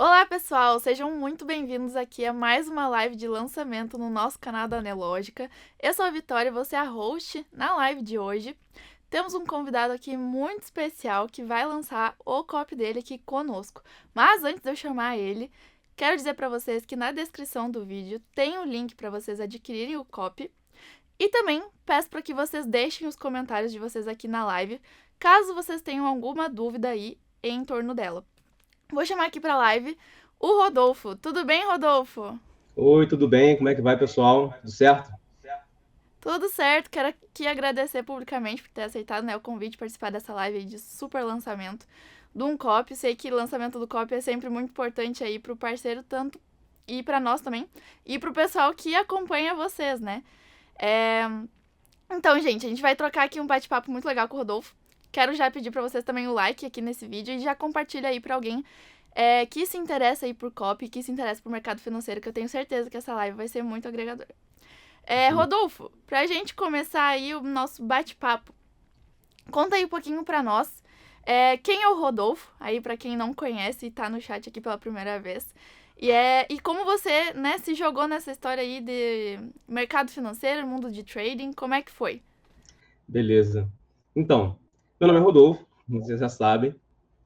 Olá, pessoal! Sejam muito bem-vindos aqui a mais uma live de lançamento no nosso canal da Anelógica. Eu sou a Vitória e vou ser a host na live de hoje. Temos um convidado aqui muito especial que vai lançar o copy dele aqui conosco. Mas antes de eu chamar ele, quero dizer para vocês que na descrição do vídeo tem o link para vocês adquirirem o copy. E também peço para que vocês deixem os comentários de vocês aqui na live, caso vocês tenham alguma dúvida aí em torno dela. Vou chamar aqui para a live o Rodolfo. Tudo bem, Rodolfo? Oi, tudo bem? Como é que vai, pessoal? Tudo certo? Tudo certo. Quero aqui agradecer publicamente por ter aceitado, né, o convite de participar dessa live aí de super lançamento de um copy. Sei que o lançamento do copy é sempre muito importante aí para o parceiro, tanto e para nós também, e para o pessoal que acompanha vocês, né? É... Então, gente, a gente vai trocar aqui um bate-papo muito legal com o Rodolfo. Quero já pedir para vocês também o like aqui nesse vídeo e já compartilha aí para alguém que se interessa aí por copy, que se interessa por mercado financeiro, que eu tenho certeza que essa live vai ser muito agregadora. Rodolfo, pra gente começar aí o nosso bate-papo, conta aí um pouquinho pra nós quem é o Rodolfo, aí pra quem não conhece e tá no chat aqui pela primeira vez. E como você, né, se jogou nessa história aí de mercado financeiro, mundo de trading, como é que foi? Beleza. Então, meu nome é Rodolfo, como vocês já sabem.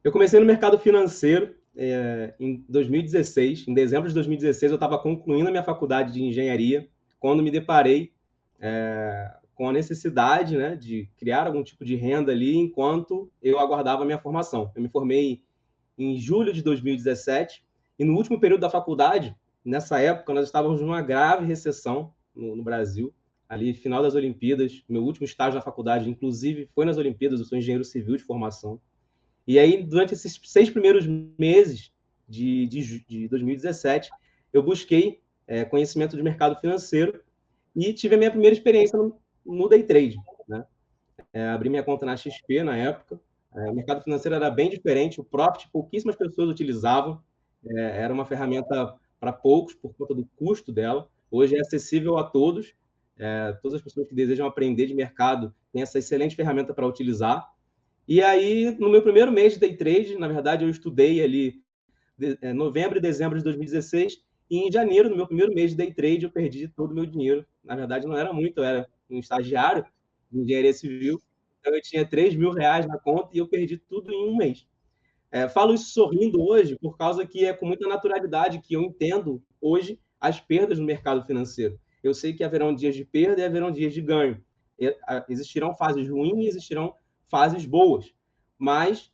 Eu comecei no mercado financeiro em 2016. Em dezembro de 2016, eu estava concluindo a minha faculdade de engenharia, quando me deparei com a necessidade, né, de criar algum tipo de renda ali enquanto eu aguardava a minha formação. Eu me formei em julho de 2017 e no último período da faculdade, nessa época, nós estávamos numa grave recessão no Brasil, ali final das Olimpíadas, meu último estágio na faculdade, inclusive, foi nas Olimpíadas, eu sou engenheiro civil de formação. E aí, durante esses 6 primeiros meses de 2017, eu busquei conhecimento de mercado financeiro e tive a minha primeira experiência no day trade, né? Abri minha conta na XP na época. O mercado financeiro era bem diferente, o Profit pouquíssimas pessoas utilizavam, era uma ferramenta para poucos por conta do custo dela. Hoje é acessível a todos, todas as pessoas que desejam aprender de mercado têm essa excelente ferramenta para utilizar. E aí, no meu primeiro mês de day trade, na verdade, eu estudei ali novembro e dezembro de 2016, e em janeiro, no meu primeiro mês de day trade, eu perdi todo o meu dinheiro. Na verdade, não era muito, eu era um estagiário de engenharia civil, então eu tinha R$ 3.000 na conta e eu perdi tudo em um mês. Falo isso sorrindo hoje, por causa que é com muita naturalidade que eu entendo hoje as perdas no mercado financeiro. Eu sei que haverão dias de perda e haverão dias de ganho. Existirão fases ruins e existirão fases boas. Mas,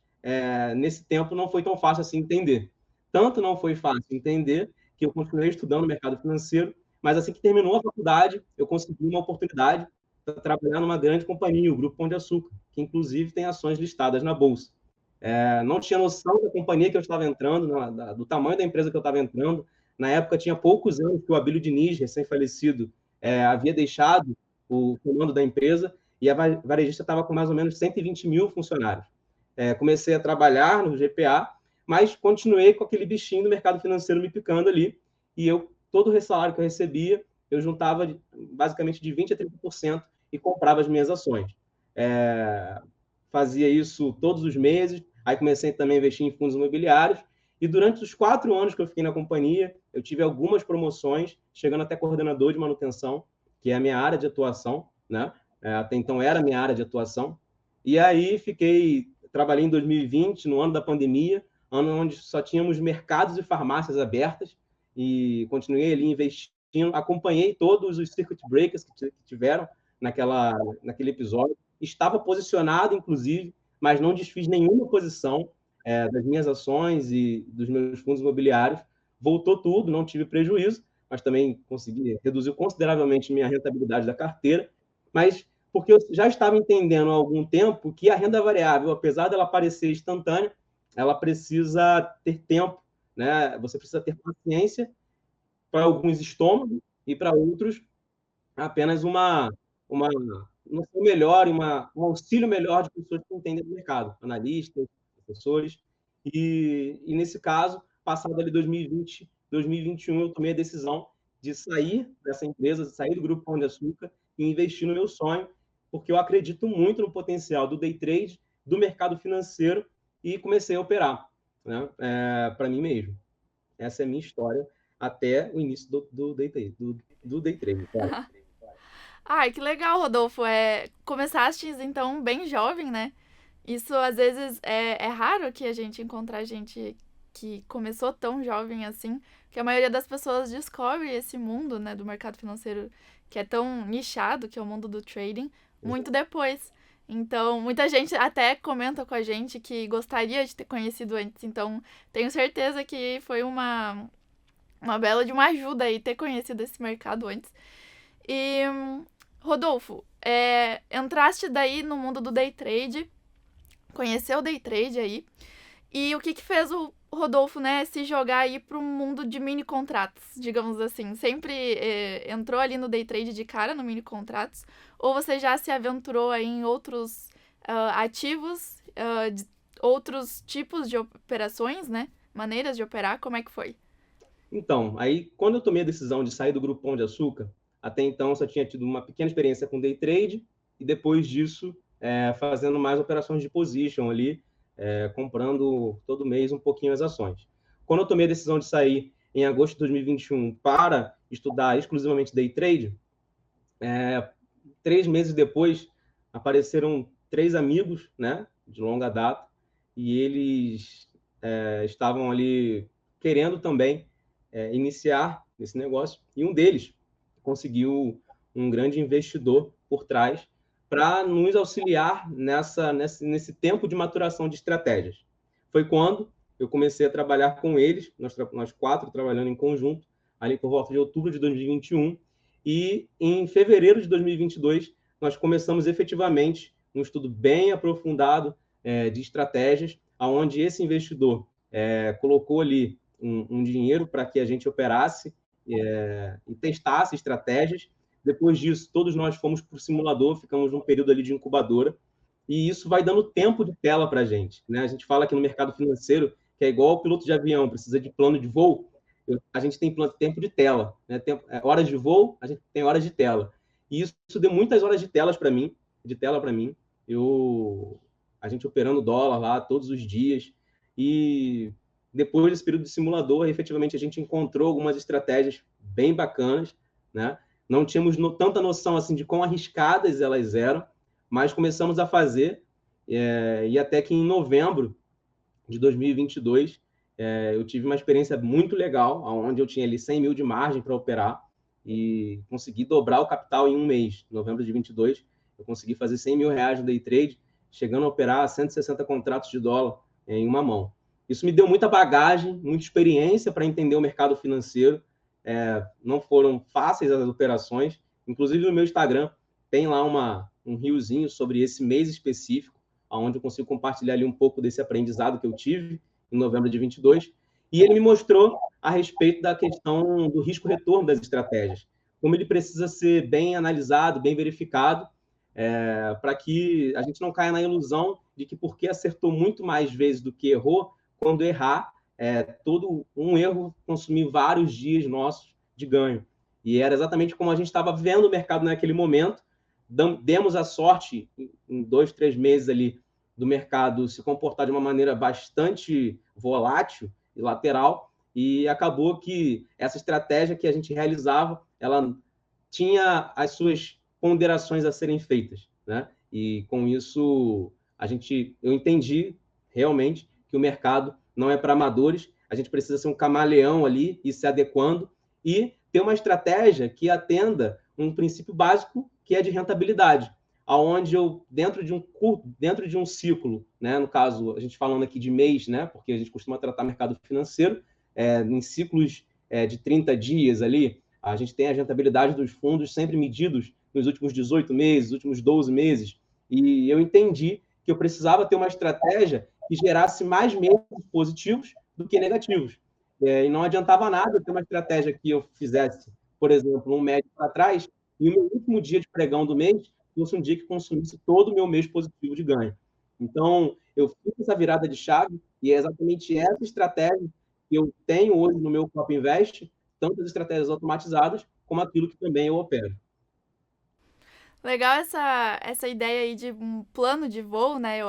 nesse tempo, não foi tão fácil assim entender. Tanto não foi fácil entender que eu continuei estudando no mercado financeiro, mas assim que terminou a faculdade, eu consegui uma oportunidade para trabalhar numa grande companhia, o Grupo Pão de Açúcar, que inclusive tem ações listadas na Bolsa. Não tinha noção da companhia que eu estava entrando, do tamanho da empresa que eu estava entrando. Na época, tinha poucos anos que o Abílio Diniz, recém-falecido, havia deixado o comando da empresa e a varejista estava com mais ou menos 120 mil funcionários. Comecei a trabalhar no GPA, mas continuei com aquele bichinho do mercado financeiro me picando ali, e todo o salário que eu recebia, eu juntava basicamente de 20% a 30% e comprava as minhas ações. Fazia isso todos os meses, aí comecei também a investir em fundos imobiliários, e durante os 4 anos que eu fiquei na companhia, eu tive algumas promoções, chegando até coordenador de manutenção, que é a minha área de atuação, né? Até então era a minha área de atuação. E aí trabalhei em 2020, no ano da pandemia, ano onde só tínhamos mercados e farmácias abertas, e continuei ali investindo, acompanhei todos os circuit breakers que tiveram naquele episódio, estava posicionado, inclusive, mas não desfiz nenhuma posição das minhas ações e dos meus fundos imobiliários. Voltou tudo, não tive prejuízo, mas também consegui reduzir consideravelmente minha rentabilidade da carteira, mas porque eu já estava entendendo há algum tempo que a renda variável, apesar dela parecer instantânea, ela precisa ter tempo, né? Você precisa ter paciência para alguns estômagos e para outros apenas uma noção melhor, um auxílio melhor de pessoas que entendem do mercado, analistas, professores. Nesse caso, passado ali 2020, 2021, eu tomei a decisão de sair dessa empresa, de sair do Grupo Pão de Açúcar e investir no meu sonho, porque eu acredito muito no potencial do day trade, do mercado financeiro, e comecei a operar, né, para mim mesmo. essa é a minha história até o início do day trade, do day trade, claro. Ai, que legal, Rodolfo. Começaste, então, bem jovem, né? Isso, às vezes, é raro que a gente encontrar gente que começou tão jovem assim, que a maioria das pessoas descobre esse mundo, né, do mercado financeiro que é tão nichado, que é o mundo do trading, muito depois. Então, muita gente até comenta com a gente que gostaria de ter conhecido antes. Então, tenho certeza que foi uma bela de uma ajuda aí ter conhecido esse mercado antes. E, Rodolfo, entraste daí no mundo do day trade, conheceu o day trade aí, e o que fez o Rodolfo, né, se jogar aí pro mundo de mini contratos, digamos assim? Sempre entrou ali no day trade de cara, no mini contratos, ou você já se aventurou aí em outros ativos, outros tipos de operações, né, maneiras de operar, como é que foi? Então, aí, quando eu tomei a decisão de sair do Grupo Pão de Açúcar, até então eu só tinha tido uma pequena experiência com day trade, e depois disso, fazendo mais operações de position ali, comprando todo mês um pouquinho as ações. Quando eu tomei a decisão de sair em agosto de 2021 para estudar exclusivamente day trade, 3 meses depois apareceram 3 amigos, né, de longa data, e eles estavam ali querendo também iniciar esse negócio, e um deles conseguiu um grande investidor por trás para nos auxiliar nesse tempo de maturação de estratégias. Foi quando eu comecei a trabalhar com eles, nós 4 trabalhando em conjunto, ali por volta de outubro de 2021, e em fevereiro de 2022 nós começamos efetivamente um estudo bem aprofundado de estratégias, aonde esse investidor colocou ali um dinheiro para que a gente operasse e testasse estratégias. Depois disso, todos nós fomos para o simulador, ficamos num período ali de incubadora, e isso vai dando tempo de tela para a gente, né? A gente fala aqui no mercado financeiro que é igual ao piloto de avião, precisa de plano de voo, a gente tem tempo de tela, né? Horas de voo, a gente tem horas de tela. E isso deu muitas horas de tela para mim. A gente operando dólar lá todos os dias, e depois desse período de simulador, efetivamente a gente encontrou algumas estratégias bem bacanas, né? Não tínhamos tanta noção assim de quão arriscadas elas eram, mas começamos a fazer, e até que em novembro de 2022 eu tive uma experiência muito legal, onde eu tinha ali 100 mil de margem para operar e consegui dobrar o capital em um mês. Em novembro de 22, eu consegui fazer 100 mil reais no day trade, chegando a operar 160 contratos de dólar em uma mão. Isso me deu muita bagagem, muita experiência para entender o mercado financeiro. Não foram fáceis as operações. Inclusive, no meu Instagram tem lá um riozinho sobre esse mês específico, onde eu consigo compartilhar ali um pouco desse aprendizado que eu tive em novembro de 22. E ele me mostrou a respeito da questão do risco-retorno das estratégias, como ele precisa ser bem analisado, bem verificado, para que a gente não caia na ilusão de que porque acertou muito mais vezes do que errou, quando errar, todo um erro consumir vários dias nossos de ganho. E era exatamente como a gente estava vendo o mercado naquele momento. Demos a sorte, em 2, 3 meses ali, do mercado se comportar de uma maneira bastante volátil e lateral, e acabou que essa estratégia que a gente realizava, ela tinha as suas ponderações a serem feitas, né? E com isso eu entendi realmente que o mercado não é para amadores, a gente precisa ser um camaleão ali e se adequando e ter uma estratégia que atenda um princípio básico que é de rentabilidade, aonde eu dentro de um ciclo, né, no caso a gente falando aqui de mês, né, porque a gente costuma tratar mercado financeiro em ciclos de 30 dias ali, a gente tem a rentabilidade dos fundos sempre medidos nos últimos 18 meses, últimos 12 meses, e eu entendi que eu precisava ter uma estratégia que gerasse mais meses positivos do que negativos. E não adiantava nada ter uma estratégia que eu fizesse, por exemplo, um médio para trás, e o meu último dia de pregão do mês fosse um dia que consumisse todo o meu mês positivo de ganho. Então, eu fiz essa virada de chave, e é exatamente essa estratégia que eu tenho hoje no meu Cop Invest, tanto as estratégias automatizadas, como aquilo que também eu opero. Legal essa ideia aí de um plano de voo, né? Eu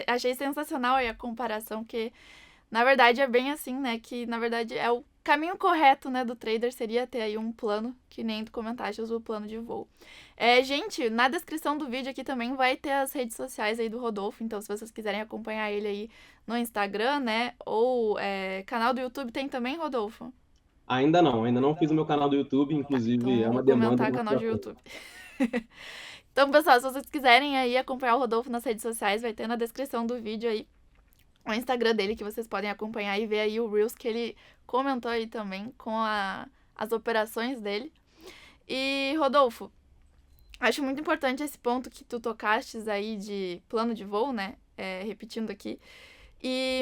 achei sensacional aí a comparação, que Na verdade, é bem assim, né? Que, na verdade, é o caminho correto, né, do trader seria ter aí um plano, que nem tu comentaste, o plano de voo. Gente, na descrição do vídeo aqui também vai ter as redes sociais aí do Rodolfo, então se vocês quiserem acompanhar ele aí no Instagram, né, ou canal do YouTube tem também, Rodolfo? Ainda não fiz o meu canal do YouTube, Tá, então inclusive é vou uma demanda comentar do canal de nosso. YouTube. Então, pessoal, se vocês quiserem aí acompanhar o Rodolfo nas redes sociais, vai ter na descrição do vídeo aí o Instagram dele, que vocês podem acompanhar e ver aí o Reels que ele comentou aí também com as operações dele. E, Rodolfo, acho muito importante esse ponto que tu tocastes aí de plano de voo, né? Repetindo aqui. E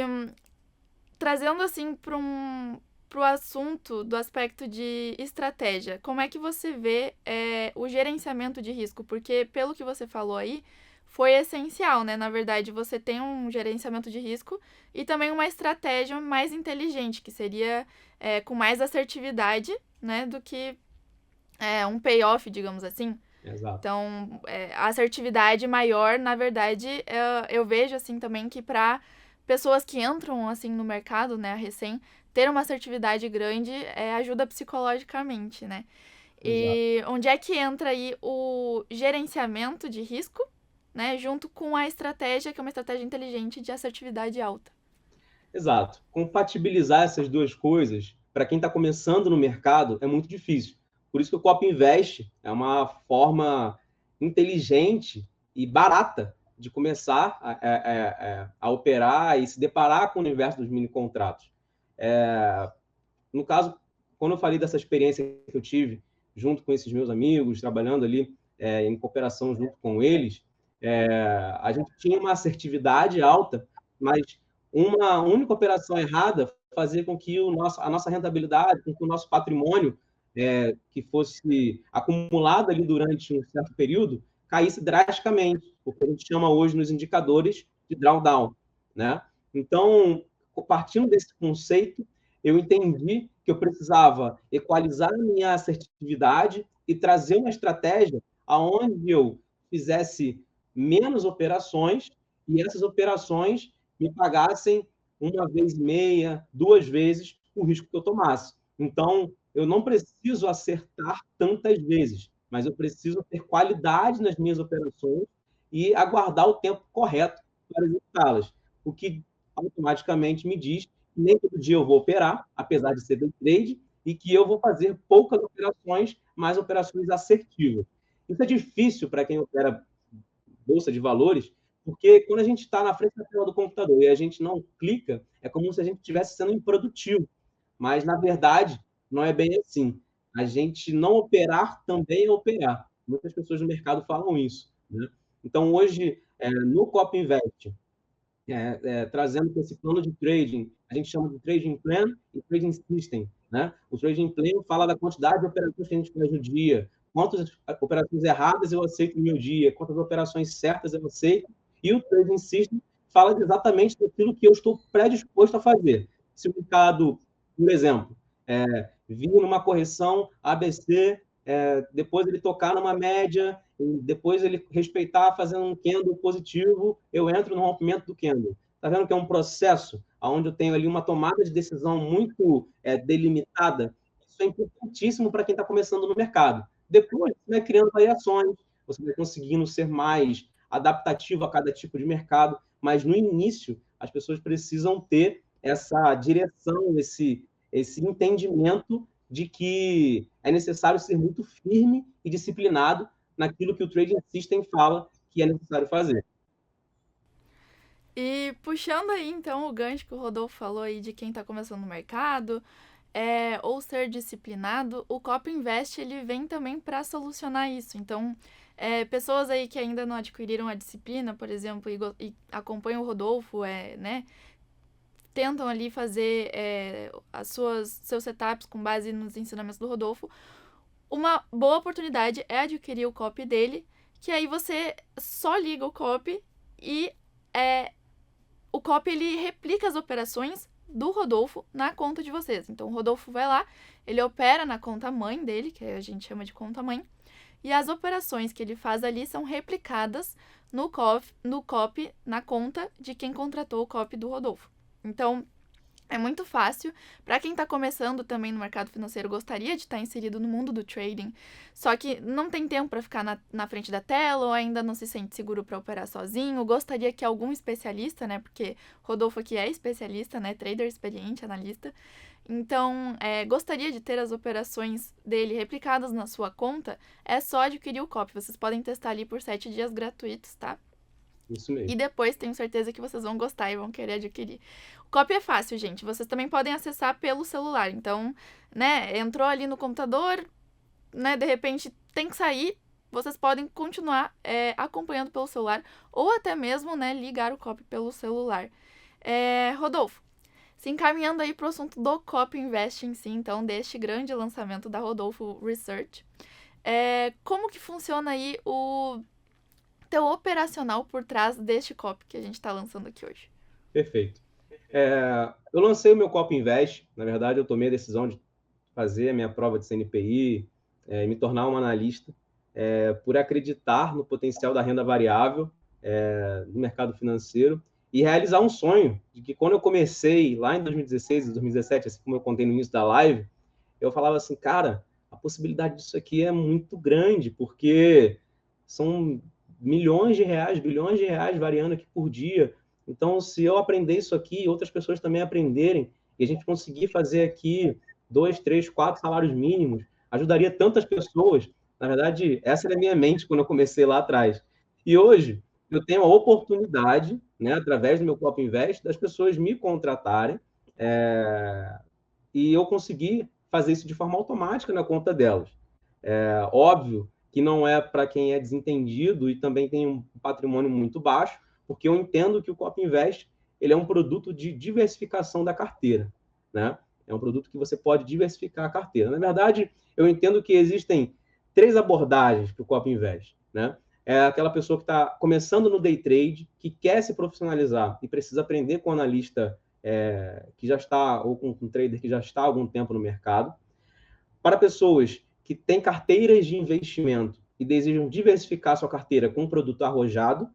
trazendo assim pro assunto do aspecto de estratégia, como é que você vê o gerenciamento de risco? Porque pelo que você falou aí, foi essencial, né? Na verdade, você tem um gerenciamento de risco e também uma estratégia mais inteligente, que seria com mais assertividade, né? Do que um payoff, digamos assim. Exato. Então, a assertividade maior, na verdade, eu vejo assim também que para pessoas que entram assim no mercado, né, recém, ter uma assertividade grande ajuda psicologicamente, né? Exato. E onde é que entra aí o gerenciamento de risco, né, junto com a estratégia, que é uma estratégia inteligente de assertividade alta? Exato. Compatibilizar essas duas coisas, para quem está começando no mercado, é muito difícil. Por isso que o Copy Invest é uma forma inteligente e barata de começar a operar e se deparar com o universo dos mini contratos. No caso, quando eu falei dessa experiência que eu tive junto com esses meus amigos, trabalhando ali em cooperação junto com eles, a gente tinha uma assertividade alta, mas uma única operação errada fazia com que a nossa rentabilidade, com que o nosso patrimônio, que fosse acumulado ali durante um certo período, caísse drasticamente, o que a gente chama hoje nos indicadores de drawdown, né? Então, partindo desse conceito, eu entendi que eu precisava equalizar a minha assertividade e trazer uma estratégia aonde eu fizesse menos operações e essas operações me pagassem uma vez e meia, duas vezes o risco que eu tomasse. Então, eu não preciso acertar tantas vezes, mas eu preciso ter qualidade nas minhas operações e aguardar o tempo correto para executá-las, o que automaticamente me diz que nem todo dia eu vou operar, apesar de ser day trade, e que eu vou fazer poucas operações, mas operações assertivas. Isso é difícil para quem opera bolsa de valores, porque quando a gente está na frente da tela do computador e a gente não clica, é como se a gente estivesse sendo improdutivo. Mas, na verdade, não é bem assim. A gente não operar também é operar. Muitas pessoas no mercado falam isso, né? Então, hoje, no Cop Invest, trazendo esse plano de trading, a gente chama de trading plan e trading system, né? O trading plan fala da quantidade de operações que a gente faz no dia, quantas operações erradas eu aceito no meu dia, quantas operações certas eu aceito, e o trading system fala exatamente daquilo que eu estou predisposto a fazer. Se o mercado, por exemplo, vir numa correção ABC, depois ele tocar numa média, depois ele respeitar fazendo um candle positivo, eu entro no rompimento do candle. Está vendo que é um processo onde eu tenho ali uma tomada de decisão muito delimitada? Isso é importantíssimo para quem está começando no mercado. Depois, você vai criando variações, você vai conseguindo ser mais adaptativo a cada tipo de mercado, mas no início, as pessoas precisam ter essa direção, esse entendimento de que é necessário ser muito firme e disciplinado naquilo que o Trading System fala que é necessário fazer. E puxando aí, então, o gancho que o Rodolfo falou aí de quem está começando no mercado, ou ser disciplinado, o Cop Invest ele vem também para solucionar isso. Então, pessoas aí que ainda não adquiriram a disciplina, por exemplo, e acompanham o Rodolfo, né, tentam ali fazer seus setups com base nos ensinamentos do Rodolfo, uma boa oportunidade é adquirir o copy dele, que aí você só liga o copy e o copy ele replica as operações do Rodolfo na conta de vocês. Então o Rodolfo vai lá, ele opera na conta mãe dele, que a gente chama de conta mãe, e as operações que ele faz ali são replicadas no copy na conta de quem contratou o copy do Rodolfo. Então, É muito fácil. Para quem está começando também no mercado financeiro, gostaria de estar inserido no mundo do trading, só que não tem tempo para ficar na frente da tela ou ainda não se sente seguro para operar sozinho. Gostaria que algum especialista, né? Porque Rodolfo aqui é especialista, né? Trader experiente, analista. Então, gostaria de ter as operações dele replicadas na sua conta. É só adquirir o copy. Vocês podem testar ali por 7 dias gratuitos, tá? Isso E mesmo. depois tenho certeza que vocês vão gostar e vão querer adquirir. O copy é fácil, gente. Vocês também podem acessar pelo celular. Então, né, entrou ali no computador, né, de repente tem que sair. Vocês podem continuar acompanhando pelo celular ou até mesmo, né, ligar o copy pelo celular. Rodolfo, se encaminhando aí para o assunto do Copy Invest em si, então, deste grande lançamento da Rodolfo Research. Como que funciona aí o teu operacional por trás deste copy que a gente está lançando aqui hoje? Perfeito. Eu lancei o meu Copy Invest. Na verdade, eu tomei a decisão de fazer a minha prova de CNPI, me tornar um analista, por acreditar no potencial da renda variável no mercado financeiro e realizar um sonho de que quando eu comecei lá em 2016 e 2017, assim como eu contei no início da live, eu falava assim, cara, a possibilidade disso aqui é muito grande, porque são milhões de reais, bilhões de reais variando aqui por dia. Então, se eu aprender isso aqui, outras pessoas também aprenderem, e a gente conseguir fazer aqui 2, 3, 4 salários mínimos, ajudaria tantas pessoas. Na verdade, essa era a minha mente quando eu comecei lá atrás. E hoje, eu tenho a oportunidade, né, através do meu Copy Invest, das pessoas me contratarem, e eu consegui fazer isso de forma automática na conta delas. Óbvio que não é para quem é desentendido e também tem um patrimônio muito baixo, porque eu entendo que o Copy Invest ele é um produto de diversificação da carteira, né? É um produto que você pode diversificar a carteira. Na verdade, eu entendo que existem 3 abordagens para o Copy Invest, né? É aquela pessoa que está começando no day trade, que quer se profissionalizar e precisa aprender com o analista que já está, ou com um trader que já está há algum tempo no mercado. Para pessoas que têm carteiras de investimento e desejam diversificar sua carteira com um produto arrojado,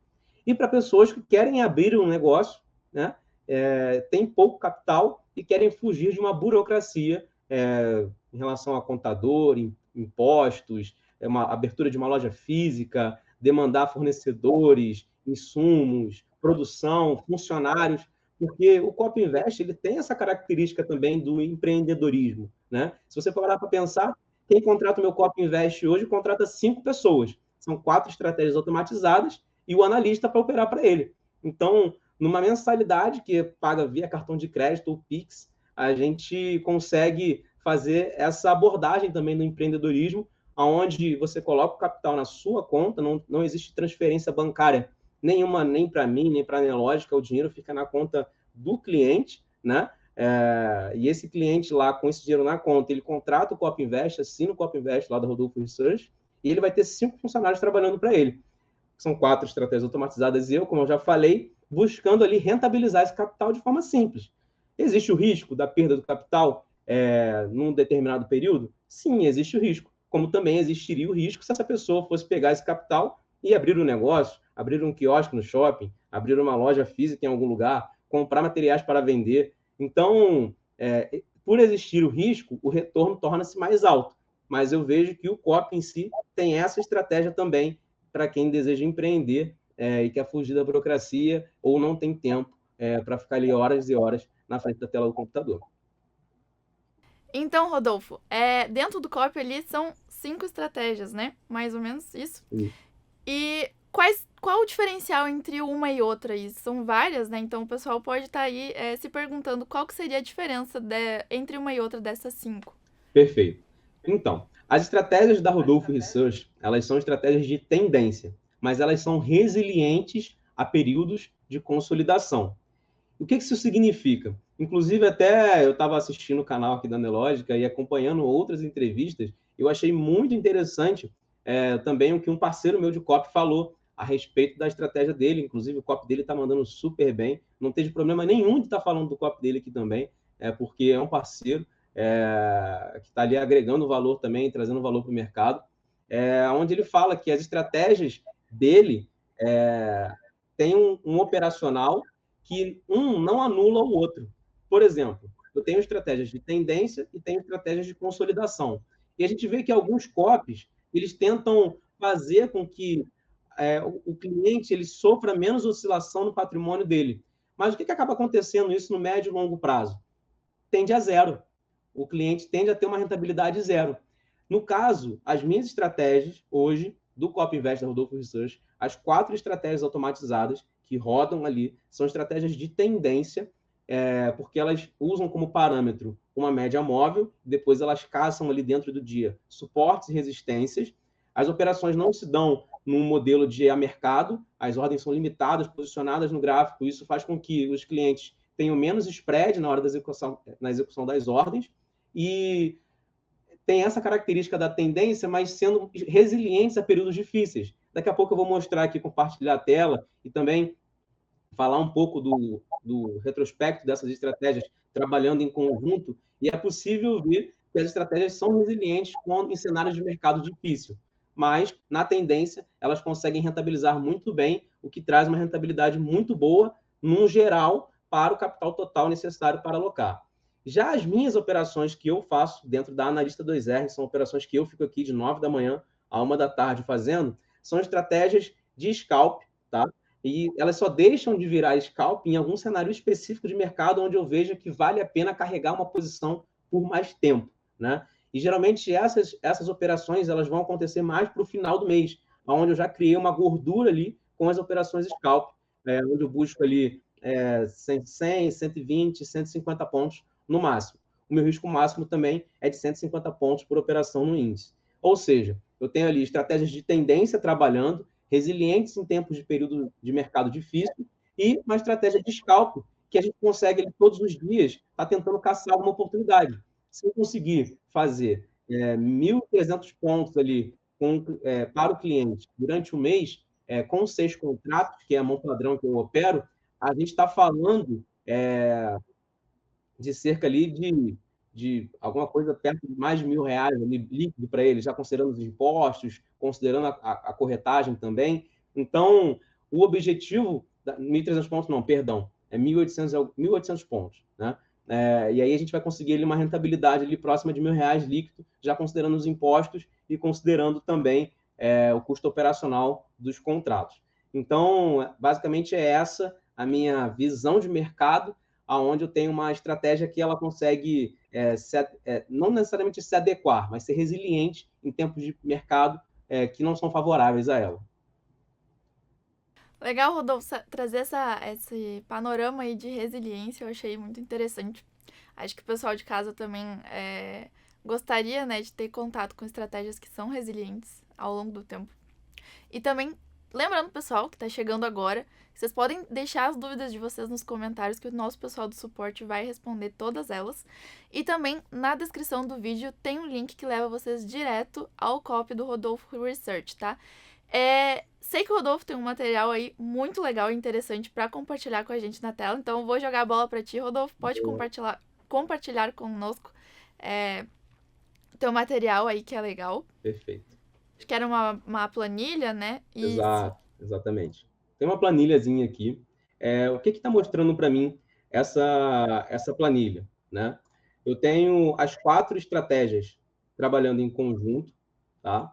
e para pessoas que querem abrir um negócio, né, têm pouco capital e querem fugir de uma burocracia em relação a contador, impostos, uma abertura de uma loja física, demandar fornecedores, insumos, produção, funcionários, porque o Copy Invest ele tem essa característica também do empreendedorismo, né? Se você for parar para pensar, quem contrata o meu Copy Invest hoje contrata 5 pessoas. São 4 estratégias automatizadas e o analista para operar para ele. Então, numa mensalidade que paga via cartão de crédito ou Pix, a gente consegue fazer essa abordagem também do empreendedorismo, onde você coloca o capital na sua conta, não existe transferência bancária nenhuma, nem para mim, nem para a Neológica, o dinheiro fica na conta do cliente, né? E esse cliente lá, com esse dinheiro na conta, ele contrata o Copy Invest, assina o Copy Invest lá da Rodolfo Research, e ele vai ter 5 funcionários trabalhando para ele. São 4 estratégias automatizadas e eu, como eu já falei, buscando ali rentabilizar esse capital de forma simples. Existe o risco da perda do capital num determinado período? Sim, existe o risco. Como também existiria o risco se essa pessoa fosse pegar esse capital e abrir um negócio, abrir um quiosque no shopping, abrir uma loja física em algum lugar, comprar materiais para vender. Então, por existir o risco, o retorno torna-se mais alto. Mas eu vejo que o COP em si tem essa estratégia também para quem deseja empreender e quer fugir da burocracia ou não tem tempo para ficar ali horas e horas na frente da tela do computador. Então, Rodolfo, dentro do copy ali são 5 estratégias, né? Mais ou menos isso. E qual o diferencial entre uma e outra? E são várias, né? Então o pessoal pode estar aí se perguntando qual que seria a diferença entre uma e outra dessas 5. Perfeito. Então, as estratégias da Rodolfo Research, elas são estratégias de tendência, mas elas são resilientes a períodos de consolidação. O que isso significa? Inclusive, até eu estava assistindo o canal aqui da Neológica e acompanhando outras entrevistas, eu achei muito interessante também o que um parceiro meu de COP falou a respeito da estratégia dele. Inclusive, o COP dele está mandando super bem. Não teve problema nenhum de estar falando do COP dele aqui também, porque é um parceiro que está ali agregando valor também, trazendo valor para o mercado, onde ele fala que as estratégias dele têm um operacional que um não anula o outro. Por exemplo, eu tenho estratégias de tendência e tenho estratégias de consolidação. E a gente vê que alguns copies, eles tentam fazer com que o cliente ele sofra menos oscilação no patrimônio dele. Mas o que acaba acontecendo isso no médio e longo prazo? Tende a zero. O cliente tende a ter uma rentabilidade zero. No caso, as minhas estratégias, hoje, do Copy Invest da Rodolfo Research, as 4 estratégias automatizadas que rodam ali, são estratégias de tendência, porque elas usam como parâmetro uma média móvel, depois elas caçam ali dentro do dia suportes e resistências. As operações não se dão num modelo de a mercado, as ordens são limitadas, posicionadas no gráfico, isso faz com que os clientes tenham menos spread na hora na execução das ordens, e tem essa característica da tendência, mas sendo resilientes a períodos difíceis. Daqui a pouco eu vou mostrar aqui, compartilhar a tela e também falar um pouco do retrospecto dessas estratégias trabalhando em conjunto, e é possível ver que as estratégias são resilientes em cenários de mercado difícil, mas, na tendência, elas conseguem rentabilizar muito bem, o que traz uma rentabilidade muito boa, num geral, para o capital total necessário para alocar. Já as minhas operações que eu faço dentro da Analista 2R, são operações que eu fico aqui de 9 da manhã a 1 da tarde fazendo, são estratégias de scalp, tá? E elas só deixam de virar scalp em algum cenário específico de mercado onde eu veja que vale a pena carregar uma posição por mais tempo, né? E geralmente essas operações elas vão acontecer mais para o final do mês, onde eu já criei uma gordura ali com as operações scalp, onde eu busco ali 100, 120, 150 pontos no máximo. O meu risco máximo também é de 150 pontos por operação no índice. Ou seja, eu tenho ali estratégias de tendência trabalhando, resilientes em tempos de período de mercado difícil, e uma estratégia de scalp, que a gente consegue ali, todos os dias estar tentando caçar alguma oportunidade. Se eu conseguir fazer 1.300 pontos ali para o cliente durante o mês, com 6 contratos, que é a mão padrão que eu opero, a gente está falando de cerca ali de alguma coisa perto de mais de R$ 1.000 ali, líquido para ele, já considerando os impostos, considerando a corretagem também. Então, o objetivo, 1.300 pontos, não, perdão, é 1.800 pontos, né? E aí a gente vai conseguir ali uma rentabilidade ali próxima de R$ 1.000 líquido, já considerando os impostos e considerando também o custo operacional dos contratos. Então, basicamente é essa a minha visão de mercado, aonde eu tenho uma estratégia que ela consegue não necessariamente se adequar, mas ser resiliente em tempos de mercado que não são favoráveis a ela. Legal, Rodolfo, trazer esse panorama aí de resiliência, eu achei muito interessante. Acho que o pessoal de casa também gostaria, né, de ter contato com estratégias que são resilientes ao longo do tempo. E também, lembrando, pessoal, que está chegando agora, vocês podem deixar as dúvidas de vocês nos comentários, que o nosso pessoal do suporte vai responder todas elas. E também, na descrição do vídeo, tem um link que leva vocês direto ao copy do Rodolfo Research, tá? Sei que o Rodolfo tem um material aí muito legal e interessante para compartilhar com a gente na tela, então eu vou jogar a bola para ti, Rodolfo. Pode compartilhar conosco teu material aí que é legal. Perfeito. Acho que era uma planilha, né? Exato, exatamente. Tem uma planilhazinha aqui. O que está mostrando para mim essa planilha, né? Eu tenho as 4 estratégias trabalhando em conjunto, tá?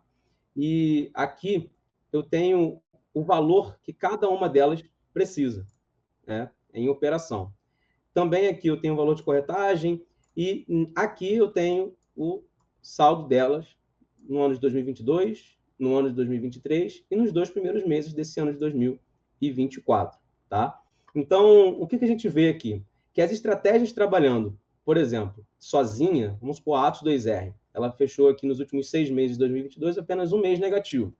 E aqui eu tenho o valor que cada uma delas precisa, né, em operação. Também aqui eu tenho o valor de corretagem e aqui eu tenho o saldo delas no ano de 2022, no ano de 2023 e nos 2 primeiros meses desse ano de 2024, tá? Então, o que a gente vê aqui? Que as estratégias trabalhando, por exemplo, sozinha, vamos supor a Atos 2R, ela fechou aqui nos últimos 6 meses de 2022 apenas um mês negativo.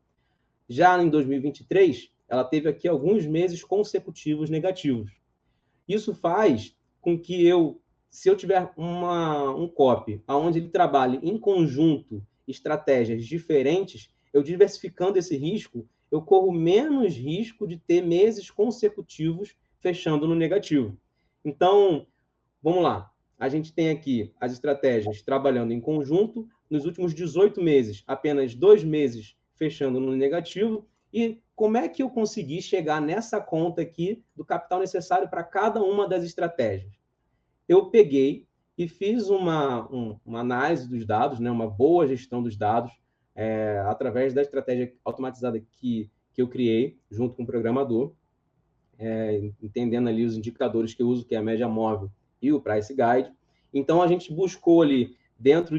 Já em 2023, ela teve aqui alguns meses consecutivos negativos. Isso faz com que se eu tiver um copy onde ele trabalhe em conjunto estratégias diferentes, eu diversificando esse risco, eu corro menos risco de ter meses consecutivos fechando no negativo. Então, vamos lá. A gente tem aqui as estratégias trabalhando em conjunto. Nos últimos 18 meses, apenas 2 meses fechando no negativo. E como é que eu consegui chegar nessa conta aqui do capital necessário para cada uma das estratégias? eu peguei e fiz uma análise dos dados, né, uma boa gestão dos dados, através da estratégia automatizada que eu criei, junto com o programador, entendendo ali os indicadores que eu uso, que é a média móvel e o Price Guide. Então, a gente buscou ali, dentro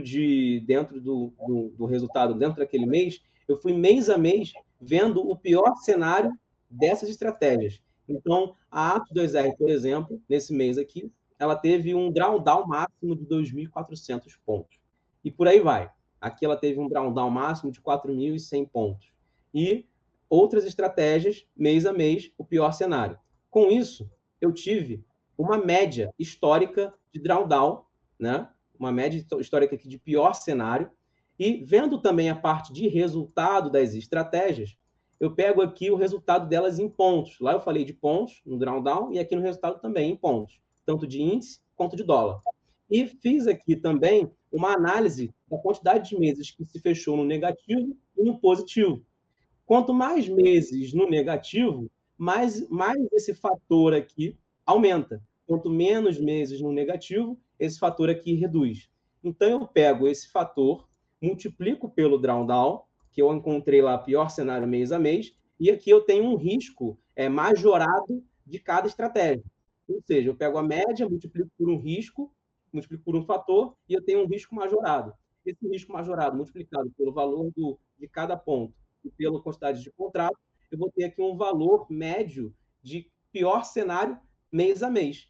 do resultado, dentro daquele mês, eu fui mês a mês vendo o pior cenário dessas estratégias. Então, a Atos2R, por exemplo, nesse mês aqui, ela teve um drawdown máximo de 2.400 pontos. E por aí vai. Aqui ela teve um drawdown máximo de 4.100 pontos. E outras estratégias, mês a mês, o pior cenário. Com isso, eu tive uma média histórica de drawdown, né? Uma média histórica aqui de pior cenário, e vendo também a parte de resultado das estratégias, eu pego aqui o resultado delas em pontos. Lá eu falei de pontos no drawdown e aqui no resultado também em pontos, tanto de índice quanto de dólar. E fiz aqui também uma análise da quantidade de meses que se fechou no negativo e no positivo. Quanto mais meses no negativo, mais esse fator aqui aumenta. Quanto menos meses no negativo, esse fator aqui reduz. Então, eu pego esse fator, multiplico pelo drawdown, que eu encontrei lá pior cenário mês a mês, e aqui eu tenho um risco majorado de cada estratégia. Ou seja, eu pego a média, multiplico por um risco, multiplico por um fator, e eu tenho um risco majorado. Esse risco majorado multiplicado pelo valor de cada ponto e pela quantidade de contrato, eu vou ter aqui um valor médio de pior cenário mês a mês.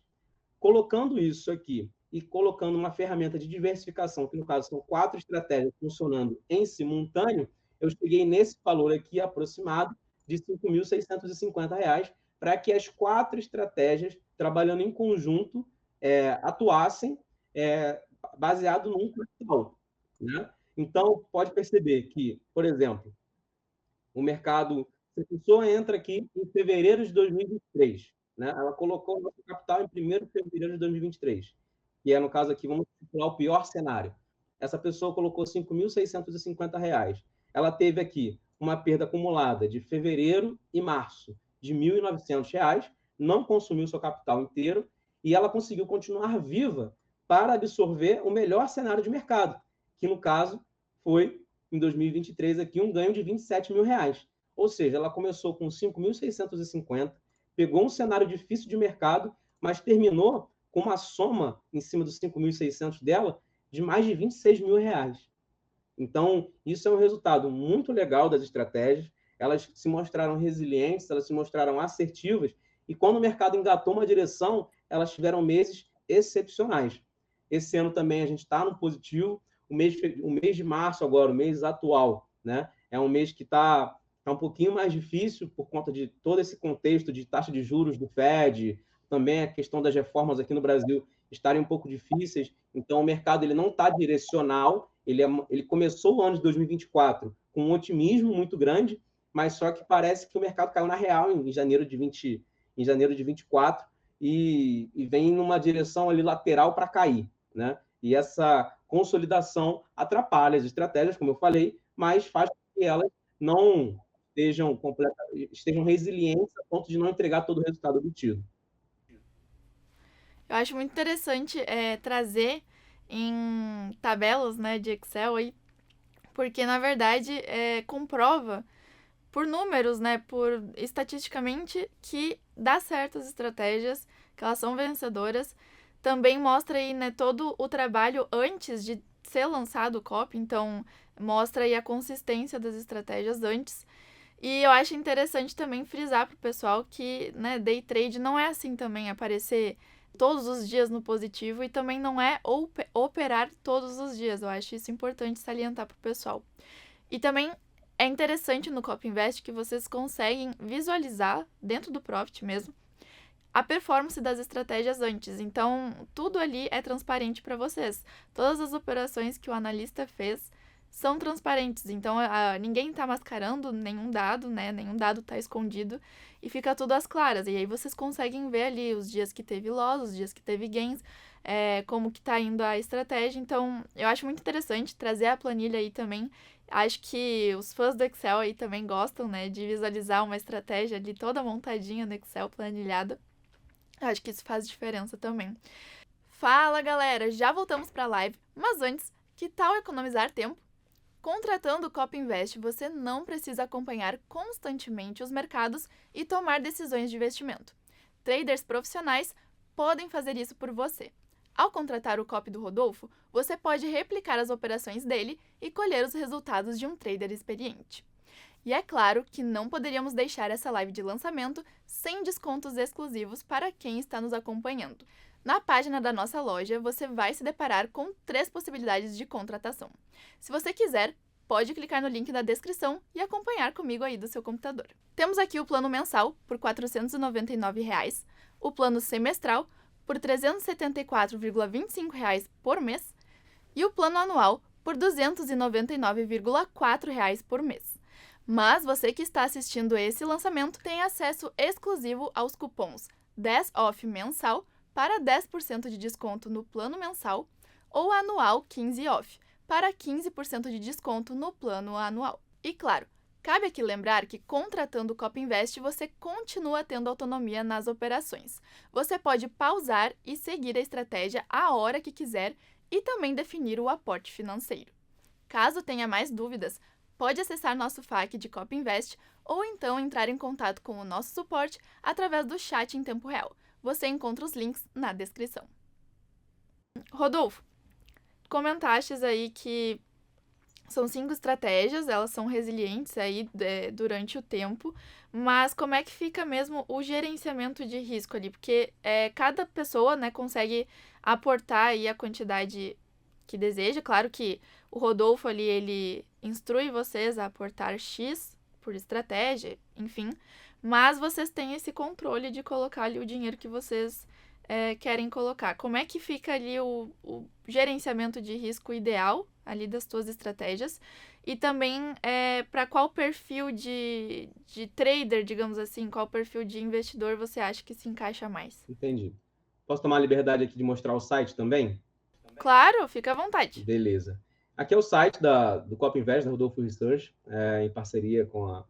Colocando isso aqui e colocando uma ferramenta de diversificação, que no caso são 4 estratégias funcionando em simultâneo, eu cheguei nesse valor aqui aproximado de R$ 5.650, para que as 4 estratégias, trabalhando em conjunto, atuassem baseado num capital, né? Então, pode perceber que, por exemplo, o mercado, se a pessoa entra aqui em fevereiro de 2023, né? Ela colocou o nosso capital em 1º de fevereiro de 2023, que é, no caso aqui, vamos calcular o pior cenário. Essa pessoa colocou R$ 5.650. Ela teve aqui uma perda acumulada de fevereiro e março de R$ 1.900, não consumiu seu capital inteiro e ela conseguiu continuar viva para absorver o melhor cenário de mercado, que no caso foi em 2023 aqui um ganho de R$ 27 mil. Ou seja, ela começou com 5.650, pegou um cenário difícil de mercado, mas terminou com uma soma em cima dos 5.600 dela de mais de R$ 26 mil. Então, isso é um resultado muito legal das estratégias. Elas se mostraram resilientes, elas se mostraram assertivas, e quando o mercado engatou uma direção, elas tiveram meses excepcionais. Esse ano também a gente está no positivo. O mês de março agora, o mês atual, né? É um mês que está um pouquinho mais difícil por conta de todo esse contexto de taxa de juros do Fed, também a questão das reformas aqui no Brasil estarem um pouco difíceis. Então, o mercado ele não está direcional. Ele começou o ano de 2024 com um otimismo muito grande, mas só que parece que o mercado caiu na real em janeiro de 24 e vem numa direção ali lateral para cair, né? E essa consolidação atrapalha as estratégias, como eu falei, mas faz com que elas não estejam resilientes a ponto de não entregar todo o resultado obtido. Eu acho muito interessante trazer em tabelas, né, de Excel aí, porque na verdade comprova por números, né, por estatisticamente que dá certo as estratégias, que elas são vencedoras. Também mostra aí, né, todo o trabalho antes de ser lançado o copy, então mostra aí a consistência das estratégias antes. E eu acho interessante também frisar pro pessoal que, né, day trade não é assim também aparecer todos os dias no positivo e também não é operar todos os dias. Eu acho isso importante salientar pro pessoal. E também é interessante no Copy Invest que vocês conseguem visualizar, dentro do Profit mesmo, a performance das estratégias antes. Então, tudo ali é transparente para vocês. Todas as operações que o analista fez são transparentes. Então, ninguém está mascarando nenhum dado, né? Nenhum dado está escondido e fica tudo às claras. E aí vocês conseguem ver ali os dias que teve loss, os dias que teve gains, como que está indo a estratégia. Então, eu acho muito interessante trazer a planilha aí também. Acho que os fãs do Excel aí também gostam, né, de visualizar uma estratégia ali toda montadinha no Excel, planilhada. Eu acho que isso faz diferença também. Fala galera, já voltamos para a live, mas antes, que tal economizar tempo? Contratando o Copy Invest, você não precisa acompanhar constantemente os mercados e tomar decisões de investimento. Traders profissionais podem fazer isso por você. Ao contratar o Copy do Rodolfo, você pode replicar as operações dele e colher os resultados de um trader experiente. E é claro que não poderíamos deixar essa live de lançamento sem descontos exclusivos para quem está nos acompanhando. Na página da nossa loja, você vai se deparar com 3 possibilidades de contratação. Se você quiser, pode clicar no link na descrição e acompanhar comigo aí do seu computador. Temos aqui o plano mensal por R$ 499, o plano semestral por R$ 374,25 por mês e o plano anual por R$ 299,04 por mês. Mas você que está assistindo esse lançamento tem acesso exclusivo aos cupons 10 off mensal para 10% de desconto no plano mensal ou anual 15 off para 15% de desconto no plano anual. E claro, cabe aqui lembrar que contratando o Copy Invest você continua tendo autonomia nas operações. Você pode pausar e seguir a estratégia a hora que quiser e também definir o aporte financeiro. Caso tenha mais dúvidas, pode acessar nosso FAQ de Copy Invest ou então entrar em contato com o nosso suporte através do chat em tempo real. Você encontra os links na descrição. Rodolfo, comentaste aí que são 5 estratégias, elas são resilientes aí durante o tempo, mas como é que fica mesmo o gerenciamento de risco ali? Porque cada pessoa, né, consegue aportar aí a quantidade que deseja. Claro que o Rodolfo ali, ele instrui vocês a aportar X por estratégia, enfim, mas vocês têm esse controle de colocar ali o dinheiro que vocês querem colocar. Como é que fica ali o gerenciamento de risco ideal ali das tuas estratégias? E também para qual perfil de trader, digamos assim, qual perfil de investidor você acha que se encaixa mais? Entendi. Posso tomar a liberdade aqui de mostrar o site também? Claro, fica à vontade. Beleza. Aqui é o site do Copy Invest, da Rodolfo Research, em parceria com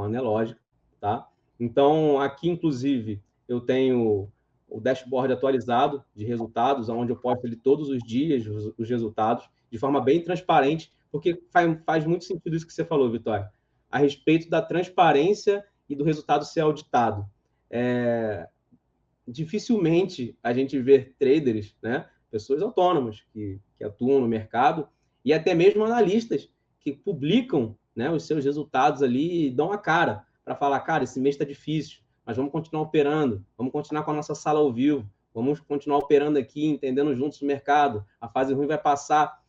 a Nelogica, tá? Então, aqui, inclusive, eu tenho o dashboard atualizado de resultados, onde eu posto ali todos os dias os resultados, de forma bem transparente, porque faz muito sentido isso que você falou, Vitória, a respeito da transparência e do resultado ser auditado. Dificilmente a gente vê traders, né, pessoas autônomas que atuam no mercado, e até mesmo analistas que publicam, né, os seus resultados ali e dão a cara para falar, cara, esse mês está difícil, mas vamos continuar operando, vamos continuar com a nossa sala ao vivo, vamos continuar operando aqui, entendendo juntos o mercado, a fase ruim vai passar.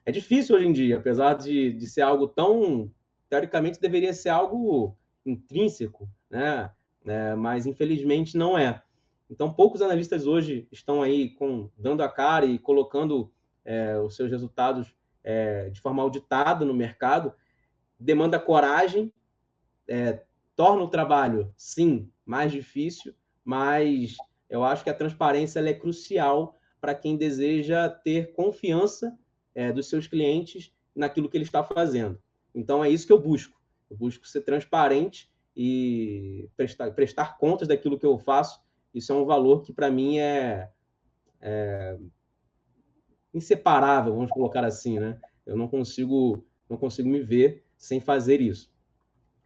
É difícil hoje em dia, apesar de ser algo tão, teoricamente deveria ser algo intrínseco, né, mas infelizmente não é. Então, poucos analistas hoje estão aí dando a cara e colocando os seus resultados de forma auditada no mercado. Demanda coragem, torna o trabalho, sim, mais difícil, mas eu acho que a transparência ela é crucial para quem deseja ter confiança dos seus clientes naquilo que ele está fazendo. Então, é isso que eu busco. Eu busco ser transparente e prestar contas daquilo que eu faço. Isso é um valor que, para mim, é inseparável, vamos colocar assim, né? Eu não consigo me ver sem fazer isso.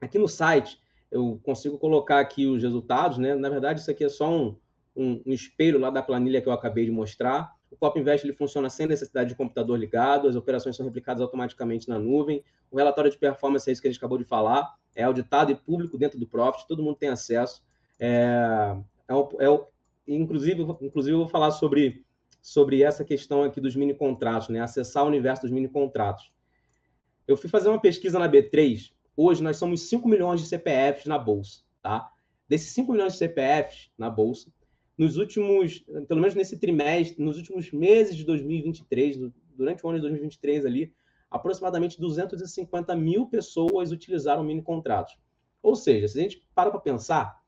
Aqui no site, eu consigo colocar aqui os resultados, né? Na verdade, isso aqui é só um espelho lá da planilha que eu acabei de mostrar. O Copy Invest ele funciona sem necessidade de computador ligado, as operações são replicadas automaticamente na nuvem. O relatório de performance é isso que a gente acabou de falar, é auditado e público dentro do Profit, todo mundo tem acesso. Inclusive, eu vou falar sobre essa questão aqui dos mini contratos, né? Acessar o universo dos mini contratos. Eu fui fazer uma pesquisa na B3. Hoje nós somos 5 milhões de CPFs na Bolsa, tá? Desses 5 milhões de CPFs na Bolsa, pelo menos nesse trimestre, nos últimos meses de 2023, durante o ano de 2023 ali, aproximadamente 250 mil pessoas utilizaram mini contratos. Ou seja, se a gente para pensar,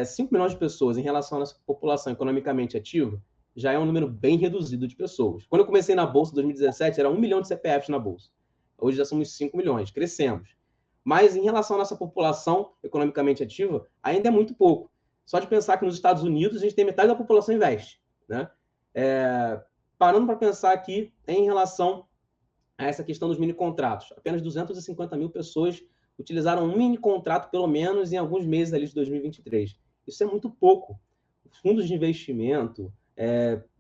5 milhões de pessoas em relação à nossa população economicamente ativa, já é um número bem reduzido de pessoas. Quando eu comecei na Bolsa em 2017, era 1 milhão de CPFs na Bolsa. Hoje já somos 5 milhões, crescemos. Mas em relação à nossa população economicamente ativa, ainda é muito pouco. Só de pensar que nos Estados Unidos a gente tem metade da população investe, né? Parando para pensar aqui em relação a essa questão dos mini contratos, apenas 250 mil pessoas utilizaram um mini contrato, pelo menos, em alguns meses ali de 2023. Isso é muito pouco. Os fundos de investimento,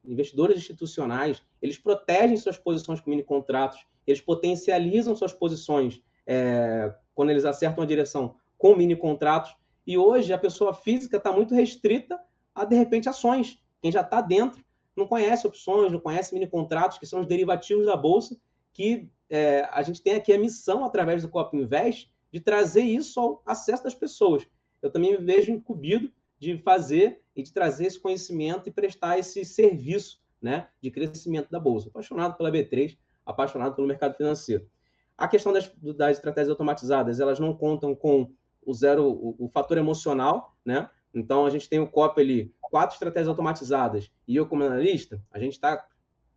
investidores institucionais, eles protegem suas posições com mini contratos, eles potencializam suas posições quando eles acertam a direção com mini contratos. E hoje a pessoa física está muito restrita a, de repente, ações. Quem já está dentro não conhece opções, não conhece mini contratos, que são os derivativos da Bolsa, que a gente tem aqui a missão, através do Copa Invest, de trazer isso ao acesso das pessoas. Eu também me vejo incumbido de fazer e de trazer esse conhecimento e prestar esse serviço, né, de crescimento da Bolsa. Apaixonado pela B3, apaixonado pelo mercado financeiro. A questão das estratégias automatizadas, elas não contam com o fator emocional, né? Então, a gente tem o COP ali, 4 estratégias automatizadas, e eu, como analista, a gente está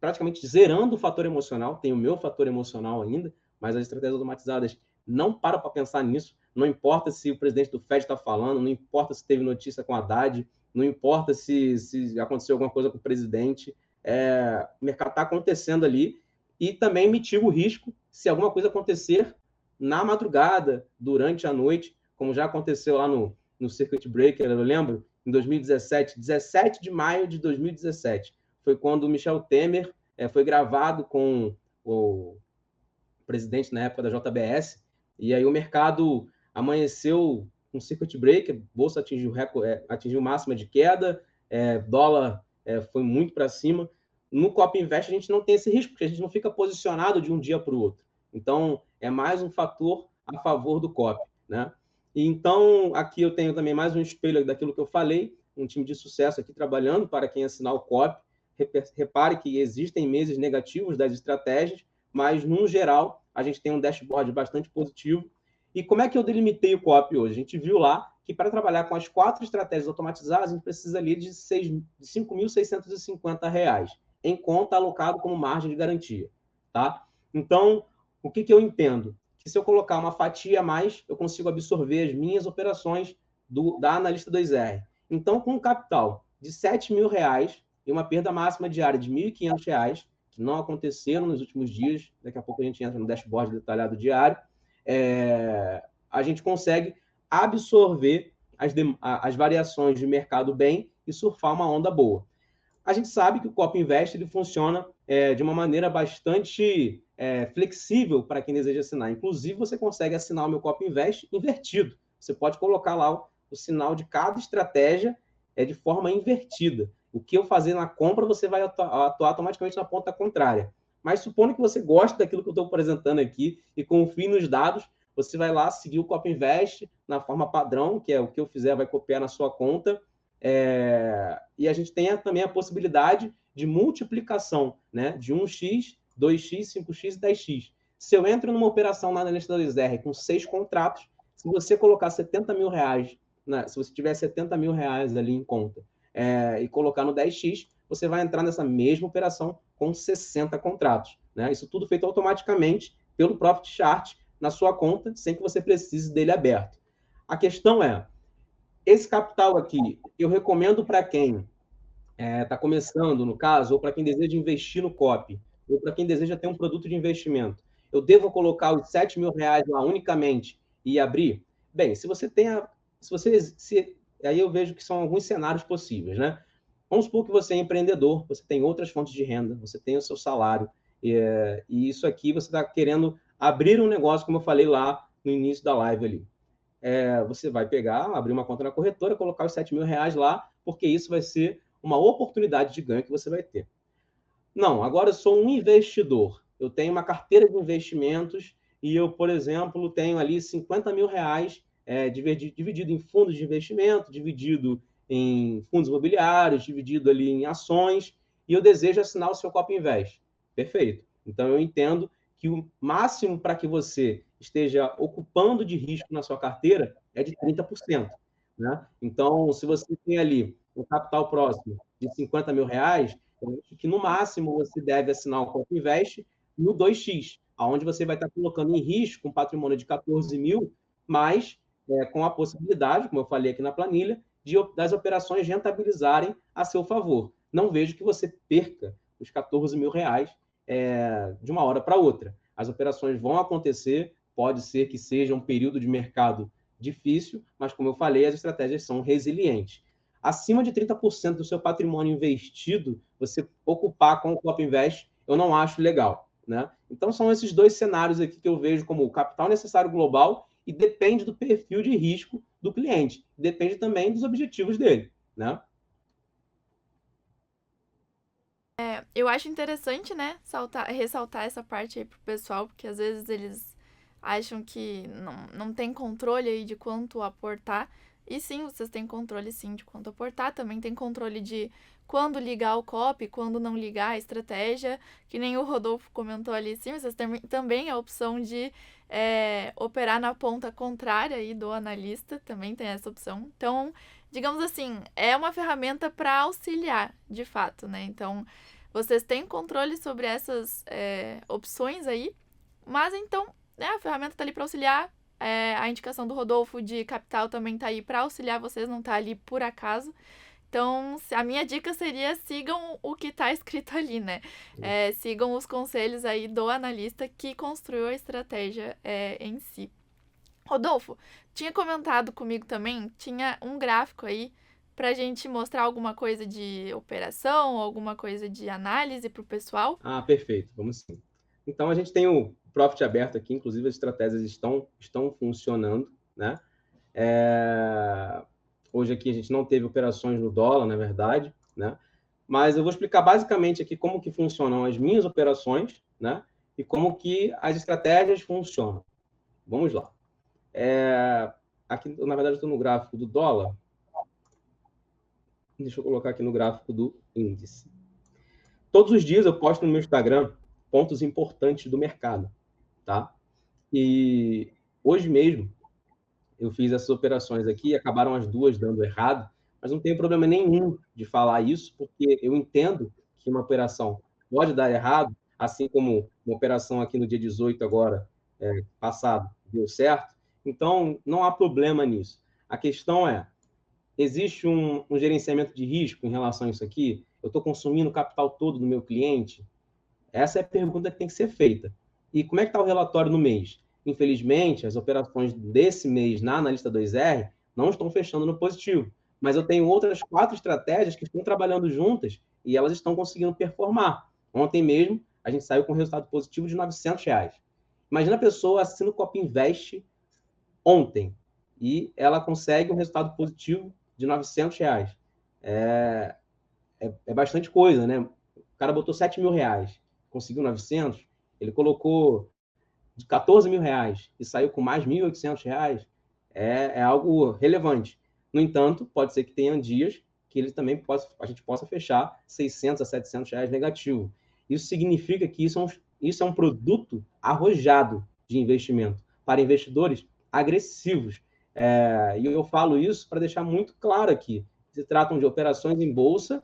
praticamente zerando o fator emocional, tem o meu fator emocional ainda, mas as estratégias automatizadas não param para pensar nisso, não importa se o presidente do FED está falando, não importa se teve notícia com a Haddad, não importa se aconteceu alguma coisa com o presidente, o mercado está acontecendo ali, e também mitiga o risco se alguma coisa acontecer na madrugada, durante a noite, como já aconteceu lá no Circuit Breaker, eu lembro, em 2017, 17 de maio de 2017, foi quando o Michel Temer foi gravado com o presidente na época da JBS, e aí o mercado amanheceu com circuit breaker, bolsa atingiu máxima de queda, dólar foi muito para cima. No Copa Invest a gente não tem esse risco, porque a gente não fica posicionado de um dia para o outro. Então, é mais um fator a favor do COP, né? E então, aqui eu tenho também mais um espelho daquilo que eu falei, um time de sucesso aqui trabalhando para quem assinar o COP. Repare que existem meses negativos das estratégias, mas, no geral, a gente tem um dashboard bastante positivo. E como é que eu delimitei o COP hoje? A gente viu lá que, para trabalhar com as 4 estratégias automatizadas, a gente precisa ali de R$ 5.650 em conta alocado como margem de garantia. Tá? Então, o que eu entendo? Que se eu colocar uma fatia a mais, eu consigo absorver as minhas operações da analista 2R. Então, com um capital de R$ 7.000 e uma perda máxima diária de R$ 1.500, que não aconteceram nos últimos dias, daqui a pouco a gente entra no dashboard detalhado diário, a gente consegue absorver as variações de mercado bem e surfar uma onda boa. A gente sabe que o Copa Invest ele funciona de uma maneira bastante flexível para quem deseja assinar. Inclusive, você consegue assinar o meu Copa Invest invertido. Você pode colocar lá o sinal de cada estratégia de forma invertida. O que eu fazer na compra, você vai atuar automaticamente na ponta contrária. Mas supondo que você goste daquilo que eu estou apresentando aqui e confie nos dados, você vai lá seguir o Copa Invest na forma padrão, que é o que eu fizer, vai copiar na sua conta. E a gente tem também a possibilidade de multiplicação, né? De 1x, 2x, 5x e 10x. Se eu entro numa operação na analista 2R com 6 contratos, se você colocar R$ 70.000, né? Se você tiver R$ 70.000 ali em conta, e colocar no 10x, você vai entrar nessa mesma operação com 60 contratos. Né? Isso tudo feito automaticamente pelo Profit Chart na sua conta, sem que você precise dele aberto. A questão é, esse capital aqui, eu recomendo para quem está começando, no caso, ou para quem deseja investir no COP, ou para quem deseja ter um produto de investimento. Eu devo colocar os R$ 7.000 lá unicamente e abrir? Bem, se você tem aí eu vejo que são alguns cenários possíveis, né? Vamos supor que você é empreendedor, você tem outras fontes de renda, você tem o seu salário, e isso aqui você está querendo abrir um negócio, como eu falei lá no início da live ali. Você vai pegar, abrir uma conta na corretora, colocar os R$ 7.000 lá, porque isso vai ser uma oportunidade de ganho que você vai ter. Não, agora eu sou um investidor. Eu tenho uma carteira de investimentos e eu, por exemplo, tenho ali R$ 50.000 dividido em fundos de investimento, dividido em fundos imobiliários, dividido ali em ações, e eu desejo assinar o seu Copa Invest. Perfeito. Então, eu entendo que o máximo para que você esteja ocupando de risco na sua carteira é de 30%. Né? Então, se você tem ali um capital próximo de R$ 50.000, eu acho que no máximo você deve assinar o Copa Invest no 2x, onde você vai estar colocando em risco um patrimônio de 14 mil, mas com a possibilidade, como eu falei aqui na planilha, das operações rentabilizarem a seu favor. não vejo que você perca os 14 mil reais de uma hora para outra. As operações vão acontecer, pode ser que seja um período de mercado difícil, mas, como eu falei, as estratégias são resilientes. Acima de 30% do seu patrimônio investido, você ocupar com o Cop Invest, eu não acho legal, né? Então, são esses dois cenários aqui que eu vejo como o capital necessário global e depende do perfil de risco do cliente. Depende também dos objetivos dele, né? Eu acho interessante, né, ressaltar essa parte aí pro pessoal, porque às vezes eles acham que não tem controle aí de quanto aportar. E sim, vocês têm controle sim de quanto aportar, também tem controle de quando ligar o copy, quando não ligar a estratégia, que nem o Rodolfo comentou ali, sim, vocês têm também a opção de operar na ponta contrária aí do analista, também tem essa opção. Então, digamos assim, é uma ferramenta para auxiliar, de fato, né? Então, vocês têm controle sobre essas opções aí, mas então, né, a ferramenta está ali para auxiliar. A indicação do Rodolfo de capital também está aí para auxiliar vocês, não está ali por acaso. Então, a minha dica seria sigam o que está escrito ali, né? Sigam os conselhos aí do analista que construiu a estratégia em si. Rodolfo, tinha comentado comigo também, tinha um gráfico aí pra gente mostrar alguma coisa de operação, alguma coisa de análise pro pessoal. Ah, perfeito, vamos sim. Então, a gente tem o Profit aberto aqui, inclusive as estratégias estão funcionando, né? Hoje aqui a gente não teve operações no dólar, na verdade, né? Mas eu vou explicar basicamente aqui como que funcionam as minhas operações, né? E como que as estratégias funcionam. Vamos lá. Aqui, na verdade, eu estou no gráfico do dólar. Deixa eu colocar aqui no gráfico do índice. Todos os dias eu posto no meu Instagram pontos importantes do mercado, tá? E hoje mesmo eu fiz essas operações aqui e acabaram as duas dando errado, mas não tenho problema nenhum de falar isso, porque eu entendo que uma operação pode dar errado, assim como uma operação aqui no dia 18 agora, passado, deu certo. Então, não há problema nisso. A questão é, existe um gerenciamento de risco em relação a isso aqui? Eu estou consumindo o capital todo do meu cliente? Essa é a pergunta que tem que ser feita. E como é que está o relatório no mês? Infelizmente, as operações desse mês na Analista 2R não estão fechando no positivo. Mas eu tenho outras 4 estratégias que estão trabalhando juntas e elas estão conseguindo performar. Ontem mesmo, a gente saiu com um resultado positivo de R$ 900. Imagina a pessoa assina o Cop Invest ontem e ela consegue um resultado positivo de R$ 900. É bastante coisa, né? O cara botou R$ 7 mil, conseguiu 900, ele colocou de R$ 14 mil e saiu com mais R$ 1.800, é algo relevante. No entanto, pode ser que tenha dias que ele também a gente possa fechar R$ 600 a R$ 700 negativo. Isso significa que isso é um produto arrojado de investimento para investidores agressivos. E eu falo isso para deixar muito claro aqui. Se tratam de operações em bolsa,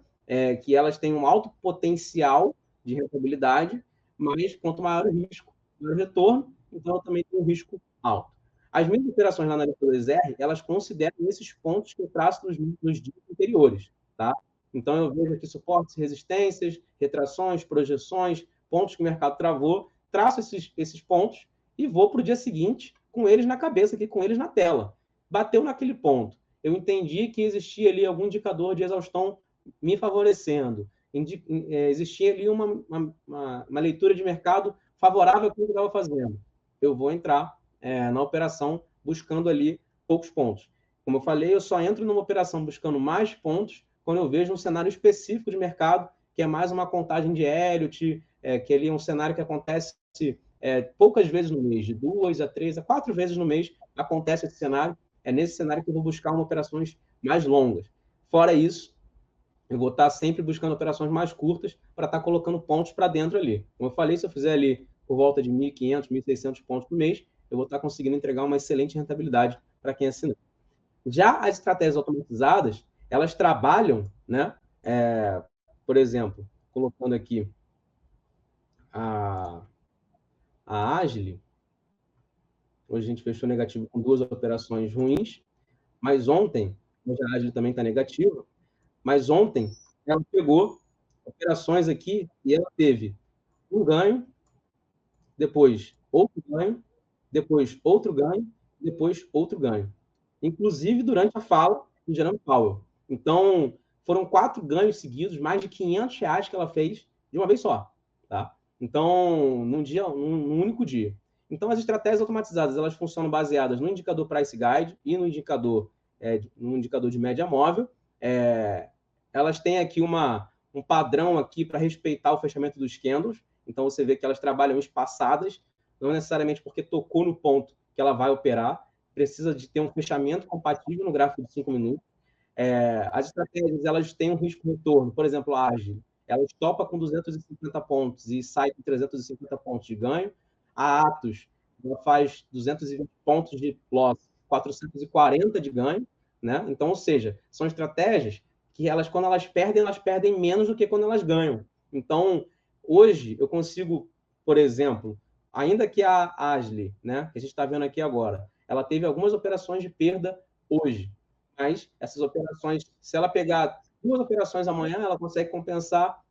que elas têm um alto potencial de rentabilidade, mas quanto maior o risco, maior o retorno, então eu também tenho um risco alto. As minhas operações lá na L2R, elas consideram esses pontos que eu traço nos dias anteriores, tá? Então eu vejo aqui suportes, resistências, retrações, projeções, pontos que o mercado travou, traço esses pontos e vou para o dia seguinte com eles na cabeça, aqui com eles na tela. Bateu naquele ponto. Eu entendi que existia ali algum indicador de exaustão me favorecendo. Existia ali uma leitura de mercado favorável ao que eu estava fazendo. Eu vou entrar na operação buscando ali poucos pontos. Como eu falei, eu só entro numa operação buscando mais pontos quando eu vejo um cenário específico de mercado, que é mais uma contagem de Elliott, que ali é um cenário que acontece poucas vezes no mês, de 2 a 3 a 4 vezes no mês acontece esse cenário. É nesse cenário que eu vou buscar operações mais longas. Fora isso, eu vou estar sempre buscando operações mais curtas para estar colocando pontos para dentro ali. Como eu falei, se eu fizer ali por volta de 1.500, 1.600 pontos por mês, eu vou estar conseguindo entregar uma excelente rentabilidade para quem assinar. Já as estratégias automatizadas, elas trabalham, né? Por exemplo, colocando aqui a Agile, hoje a gente fechou negativo com 2 operações ruins, mas ontem, hoje a Agile também está negativa, mas ontem ela pegou operações aqui e ela teve um ganho, depois outro ganho, depois outro ganho, depois outro ganho. Inclusive durante a fala do Jerome Powell. Então, foram 4 ganhos seguidos, mais de R$ 500 que ela fez de uma vez só. Tá? Então, num único dia. Então, as estratégias automatizadas elas funcionam baseadas no indicador Price Guide e no indicador de média móvel. Elas têm aqui um padrão aqui para respeitar o fechamento dos candles. Então, você vê que elas trabalham espaçadas, não necessariamente porque tocou no ponto que ela vai operar, precisa de ter um fechamento compatível no gráfico de 5 minutos. As estratégias elas têm um risco-retorno. Por exemplo, a Ágil, ela topa com 250 pontos e sai com 350 pontos de ganho. A Atos, ela faz 220 pontos de loss, 440 de ganho. Né? Então, ou seja, são estratégias que quando elas perdem menos do que quando elas ganham. Então, hoje, eu consigo, por exemplo, ainda que a Ashley, né, que a gente está vendo aqui agora, ela teve algumas operações de perda hoje, mas essas operações, se ela pegar 2 operações amanhã, ela consegue compensar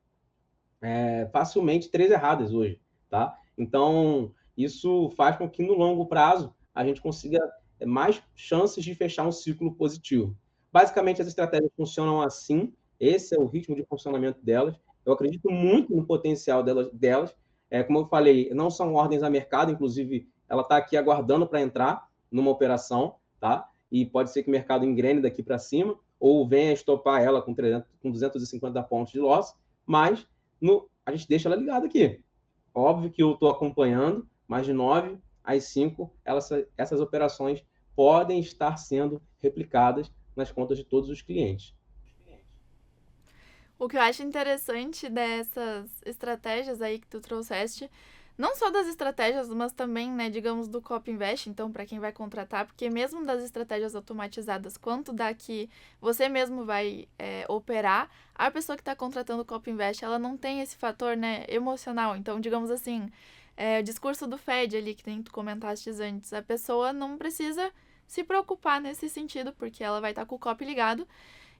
facilmente 3 erradas hoje, tá? Então, isso faz com que no longo prazo a gente consiga mais chances de fechar um ciclo positivo. Basicamente, as estratégias funcionam assim, esse é o ritmo de funcionamento delas. Eu acredito muito no potencial delas. Como eu falei, não são ordens a mercado, inclusive ela está aqui aguardando para entrar numa operação, tá? E pode ser que o mercado engrene daqui para cima, ou venha estopar ela com 250 pontos de loss, mas a gente deixa ela ligada aqui. Óbvio que eu estou acompanhando, mas de 9 às 5, essas operações podem estar sendo replicadas nas contas de todos os clientes. O que eu acho interessante dessas estratégias aí que tu trouxeste, não só das estratégias, mas também, né, digamos, do Copy Invest, então, para quem vai contratar, porque mesmo das estratégias automatizadas, quanto da que você mesmo vai operar, a pessoa que está contratando o Copy Invest, ela não tem esse fator, né, emocional. Então, digamos assim, o discurso do Fed ali, que nem tu comentaste antes, a pessoa não precisa se preocupar nesse sentido, porque ela vai estar com o copy ligado.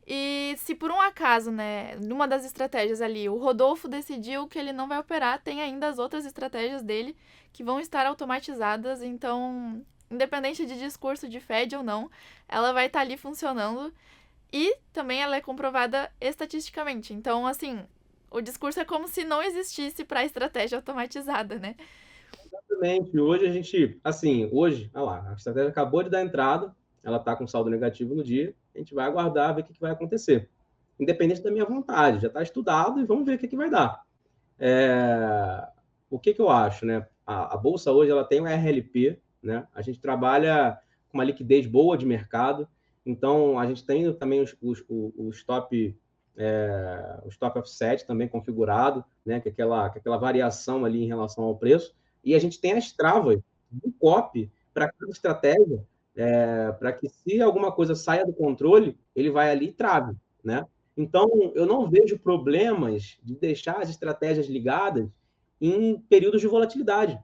E se por um acaso, né, numa das estratégias ali, o Rodolfo decidiu que ele não vai operar, tem ainda as outras estratégias dele que vão estar automatizadas, então, independente de discurso de Fed ou não, ela vai estar ali funcionando e também ela é comprovada estatisticamente. Então, assim, o discurso é como se não existisse para a estratégia automatizada, né? Exatamente. Hoje a gente, assim, olha lá, a estratégia acabou de dar entrada, ela está com saldo negativo no dia, a gente vai aguardar, ver o que vai acontecer. Independente da minha vontade, já está estudado e vamos ver o que vai dar. O que eu acho, né? A bolsa hoje ela tem um RLP, né? A gente trabalha com uma liquidez boa de mercado, então a gente tem também o stop offset também configurado, né? Que é aquela variação ali em relação ao preço, e a gente tem as travas do COP para cada estratégia, para que se alguma coisa saia do controle, ele vai ali e trave, né? Então, eu não vejo problemas de deixar as estratégias ligadas em períodos de volatilidade.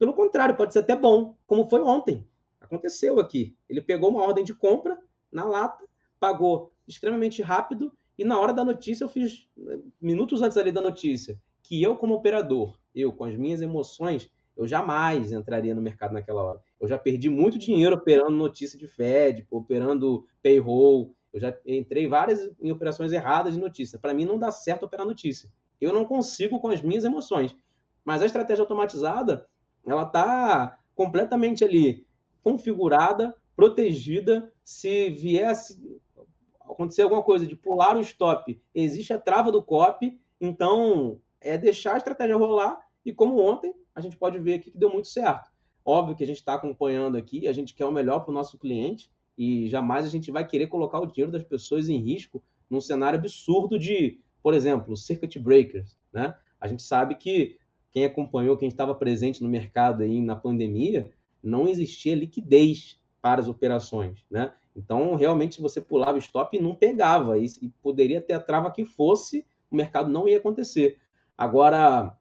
Pelo contrário, pode ser até bom, como foi ontem. Aconteceu aqui. Ele pegou uma ordem de compra na lata, pagou extremamente rápido e na hora da notícia eu fiz, minutos antes ali da notícia, que eu como operador, eu com as minhas emoções, eu jamais entraria no mercado naquela hora. Eu já perdi muito dinheiro operando notícia de Fed, operando payroll, eu já entrei várias em operações erradas de notícia. Para mim não dá certo operar notícia. Eu não consigo com as minhas emoções. Mas a estratégia automatizada, ela está completamente ali configurada, protegida. Se viesse acontecer alguma coisa de pular o stop, existe a trava do copy, então é deixar a estratégia rolar e como ontem, a gente pode ver aqui que deu muito certo. Óbvio que a gente está acompanhando aqui, a gente quer o melhor para o nosso cliente e jamais a gente vai querer colocar o dinheiro das pessoas em risco num cenário absurdo de, por exemplo, circuit breakers, né? A gente sabe que quem acompanhou, quem estava presente no mercado aí na pandemia, não existia liquidez para as operações, né? Então, realmente, se você pulava o stop, não pegava. E poderia ter a trava que fosse, o mercado não ia acontecer. Agora,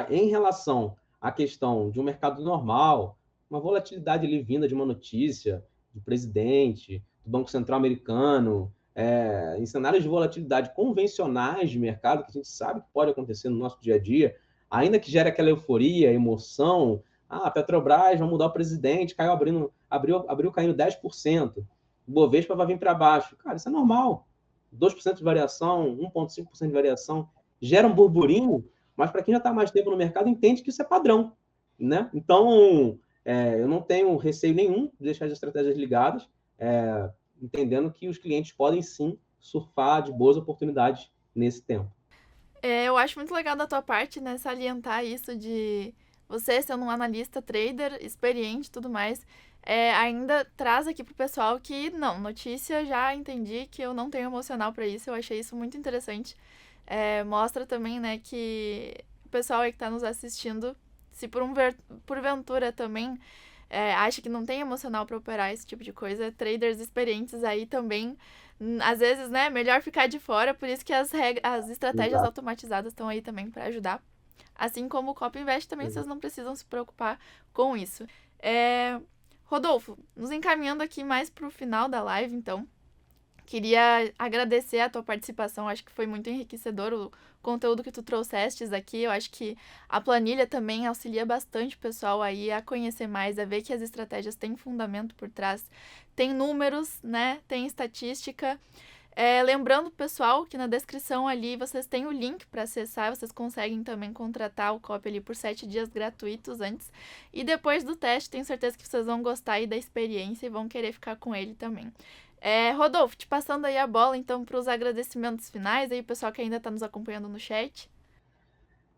em relação à questão de um mercado normal, uma volatilidade ali vinda de uma notícia do presidente, do Banco Central americano, em cenários de volatilidade convencionais de mercado, que a gente sabe que pode acontecer no nosso dia a dia, ainda que gere aquela euforia, emoção, a Petrobras vai mudar o presidente, abriu caindo 10%, o Bovespa vai vir para baixo. Cara, isso é normal. 2% de variação, 1,5% de variação, gera um burburinho, mas para quem já está mais tempo no mercado, entende que isso é padrão, né? Então, eu não tenho receio nenhum de deixar as estratégias ligadas, entendendo que os clientes podem sim surfar de boas oportunidades nesse tempo. Eu acho muito legal da tua parte, né, salientar isso de você sendo um analista, trader, experiente e tudo mais, ainda traz aqui pro pessoal que, não, notícia, já entendi que eu não tenho emocional para isso, eu achei isso muito interessante. Mostra também, né, que o pessoal aí que tá nos assistindo, se porventura também acha que não tem emocional para operar esse tipo de coisa, traders experientes aí também, às vezes, né, melhor ficar de fora, por isso que as estratégias Exato. automatizadas estão aí também para ajudar. Assim como o Copy Invest também, Exato. vocês não precisam se preocupar com isso. Rodolfo, nos encaminhando aqui mais pro final da live, então, queria agradecer a tua participação, acho que foi muito enriquecedor o conteúdo que tu trouxestes aqui. Eu acho que a planilha também auxilia bastante o pessoal aí a conhecer mais, a ver que as estratégias têm fundamento por trás, tem números, né? Tem estatística. Lembrando, pessoal, que na descrição ali vocês têm o link para acessar, vocês conseguem também contratar o Copy ali por 7 dias gratuitos antes. E depois do teste, tenho certeza que vocês vão gostar aí da experiência e vão querer ficar com ele também. Rodolfo, te passando aí a bola, então, para os agradecimentos finais, aí o pessoal que ainda está nos acompanhando no chat.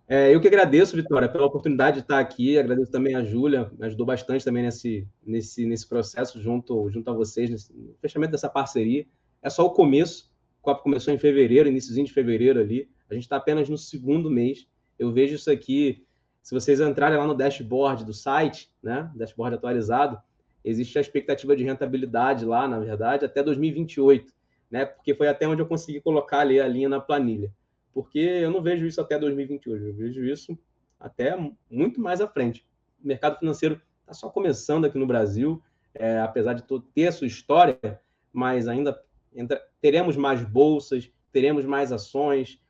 Eu que agradeço, Vitória, pela oportunidade de estar aqui. Agradeço também a Júlia, me ajudou bastante também nesse processo junto a vocês, no fechamento dessa parceria. É só o começo. O COP começou em fevereiro, iníciozinho de fevereiro ali. A gente está apenas no segundo mês. Eu vejo isso aqui, se vocês entrarem lá no dashboard do site, né, dashboard atualizado, existe a expectativa de rentabilidade lá, na verdade, até 2028, né, porque foi até onde eu consegui colocar ali a linha na planilha. Porque eu não vejo isso até 2028, eu vejo isso até muito mais à frente. O mercado financeiro está só começando aqui no Brasil, apesar de ter a sua história, mas ainda teremos mais bolsas, teremos mais ações,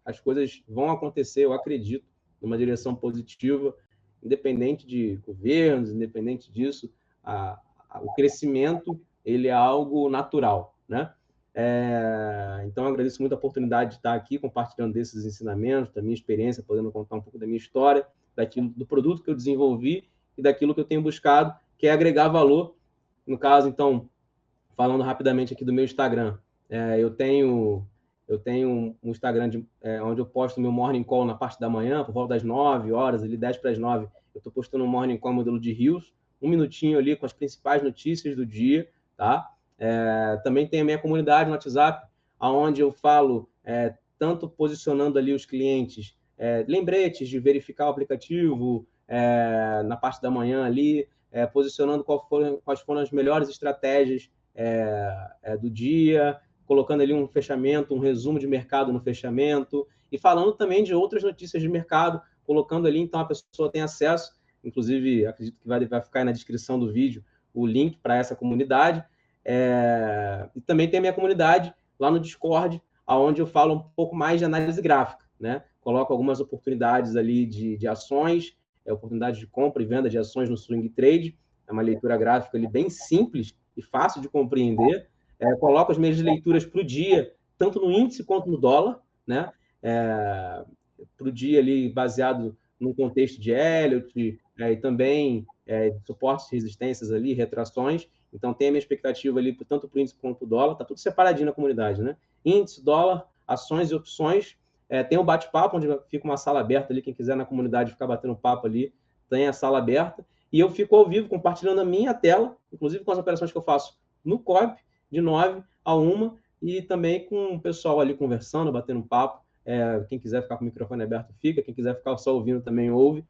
as coisas vão acontecer, eu acredito, numa direção positiva, independente de governos, independente disso, o crescimento ele é algo natural, né? Então, eu agradeço muito a oportunidade de estar aqui compartilhando desses ensinamentos, da minha experiência, podendo contar um pouco da minha história, do produto que eu desenvolvi e daquilo que eu tenho buscado, que é agregar valor. No caso, então, falando rapidamente aqui do meu Instagram, eu tenho um Instagram onde eu posto meu Morning Call na parte da manhã, por volta das 9 horas, ali 10 para as 9, eu estou postando um Morning Call modelo de Rios, um minutinho ali com as principais notícias do dia, tá? Também tem a minha comunidade no WhatsApp, onde eu falo, tanto posicionando ali os clientes, lembretes de verificar o aplicativo na parte da manhã ali, posicionando quais foram as melhores estratégias do dia, colocando ali um fechamento, um resumo de mercado no fechamento, e falando também de outras notícias de mercado, colocando ali, então a pessoa tem acesso, inclusive acredito que vai ficar aí na descrição do vídeo o link para essa comunidade, e também tem a minha comunidade lá no Discord, onde eu falo um pouco mais de análise gráfica, né? Coloco algumas oportunidades ali de ações, oportunidades de compra e venda de ações no swing trade, é uma leitura gráfica ali bem simples e fácil de compreender. Coloco as minhas leituras para o dia, tanto no índice quanto no dólar, né? Para o dia ali baseado no contexto de Elliott, e também suportes e resistências ali, retrações. Então, tem a minha expectativa ali, tanto para o índice quanto para o dólar. Está tudo separadinho na comunidade, né? Índice, dólar, ações e opções. Tem o bate-papo, onde fica uma sala aberta ali. Quem quiser na comunidade ficar batendo papo ali, tem a sala aberta. E eu fico ao vivo compartilhando a minha tela, inclusive com as operações que eu faço no COP, de 9 a 1, e também com o pessoal ali conversando, batendo um papo. Quem quiser ficar com o microfone aberto, fica. Quem quiser ficar só ouvindo, também ouve.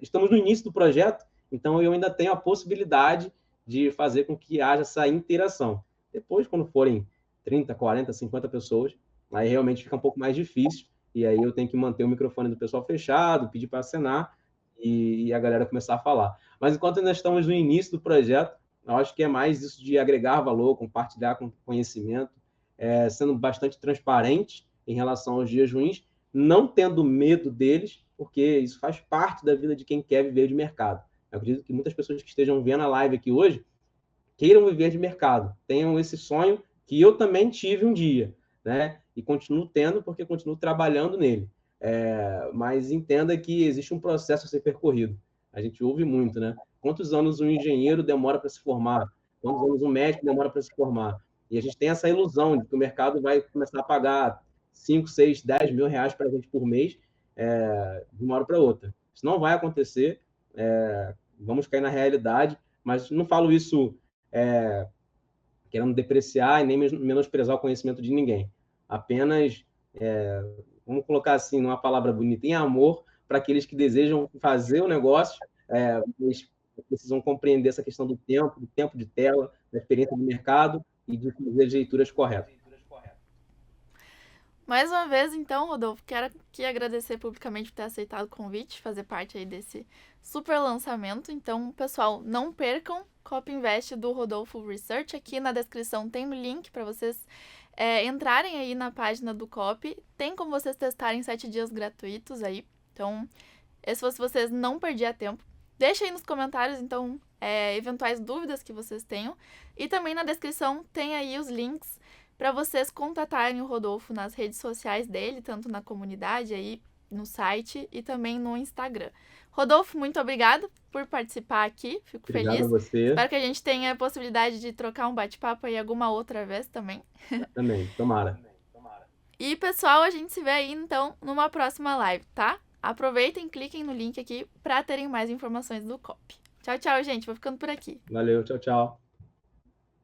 Estamos no início do projeto, então eu ainda tenho a possibilidade de fazer com que haja essa interação. Depois, quando forem 30, 40, 50 pessoas, aí realmente fica um pouco mais difícil, e aí eu tenho que manter o microfone do pessoal fechado, pedir para acenar, e a galera começar a falar. Mas enquanto ainda estamos no início do projeto, Eu acho que é mais isso de agregar valor, compartilhar com conhecimento, sendo bastante transparente em relação aos dias ruins, não tendo medo deles, porque isso faz parte da vida de quem quer viver de mercado. Eu acredito que muitas pessoas que estejam vendo a live aqui hoje queiram viver de mercado, tenham esse sonho que eu também tive um dia, né? E continuo tendo porque continuo trabalhando nele. Mas entenda que existe um processo a ser percorrido. A gente ouve muito, né? Quantos anos um engenheiro demora para se formar? Quantos anos um médico demora para se formar? E a gente tem essa ilusão de que o mercado vai começar a pagar 5, 6, 10 mil reais para a gente por mês, de uma hora para outra. Isso não vai acontecer, vamos cair na realidade, mas não falo isso querendo depreciar e nem menosprezar o conhecimento de ninguém. Apenas, vamos colocar assim, numa palavra bonita, em amor para aqueles que desejam fazer o negócio, eles precisam compreender essa questão do tempo de tela, da experiência do mercado e de fazer as leituras corretas. Mais uma vez, então, Rodolfo, quero aqui agradecer publicamente por ter aceitado o convite, fazer parte aí desse super lançamento. Então, pessoal, não percam Copy Invest do Rodolfo Research. Aqui na descrição tem um link para vocês entrarem aí na página do Copy. Tem como vocês testarem 7 dias gratuitos aí. Então, se vocês não perderem tempo, deixa aí nos comentários, então, eventuais dúvidas que vocês tenham. E também na descrição tem aí os links para vocês contatarem o Rodolfo nas redes sociais dele, tanto na comunidade aí, no site e também no Instagram. Rodolfo, muito obrigado por participar aqui, fico Obrigado feliz. a você. Espero que a gente tenha a possibilidade de trocar um bate-papo aí alguma outra vez também. Também, tomara. E pessoal, a gente se vê aí então numa próxima live, tá? Aproveitem, cliquem no link aqui para terem mais informações do COP. Tchau, tchau, gente. Vou ficando por aqui. Valeu, tchau, tchau.